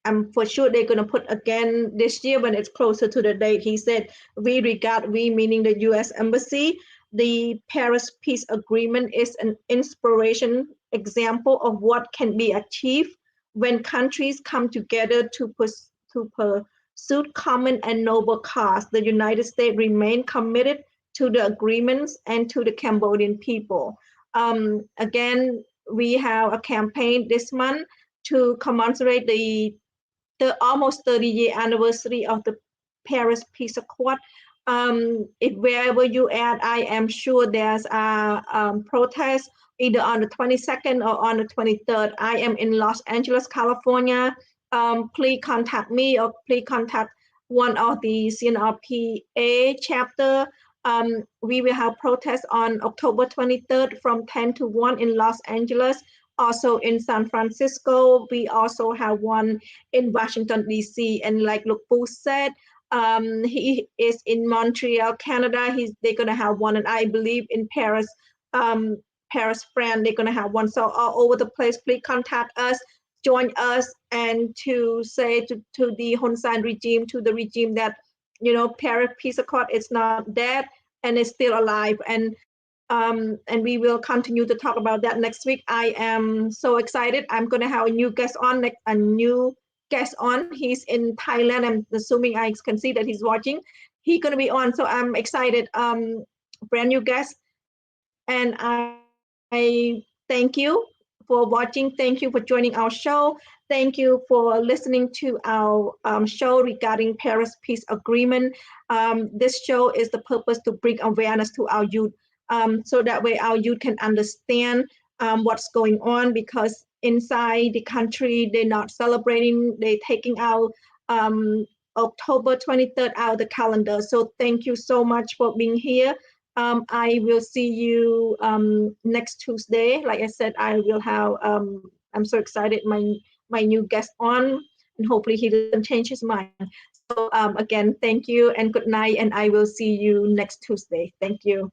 I'm for sure they're going to put again this year when it's closer to the date. He said, we meaning the U.S. Embassy, the Paris Peace Agreement is an inspiration example of what can be achieved when countries come together to pursue common and noble cause. The United States remain committed to the agreements and to the Cambodian people. Again, we have a campaign this month to commemorate the almost 30-year anniversary of the Paris Peace Accord. If wherever you at, I am sure there's a protest either on the 22nd or on the 23rd. I am in Los Angeles, California. Please contact me or please contact one of the CNRP-A chapter. We will have protests on October 23rd from 10 to 1 in Los Angeles. Also in San Francisco, we also have one in Washington, D.C. And like Puth said, he is in Montreal, Canada. They're going to have one. And I believe in Paris, France, they're going to have one. So all over the place, please contact us, join us, and to say to the Hun Sen regime, to the regime that, Paris Peace Accord is not dead and is still alive. And we will continue to talk about that next week. I am so excited. I'm going to have a new guest on, He's in Thailand. I'm assuming I can see that he's watching. He's going to be on, so I'm excited. Brand new guest. And I thank you for watching. Thank you for joining our show. Thank you for listening to our show regarding Paris Peace Agreement. This show is the purpose to bring awareness to our youth. So that way our youth can understand what's going on, because inside the country, they're not celebrating, they're taking out October 23rd out of the calendar. So thank you so much for being here. I will see you next Tuesday. Like I said, I will have, I'm so excited, my new guest on, and hopefully he doesn't change his mind. So again, thank you and good night, and I will see you next Tuesday. Thank you.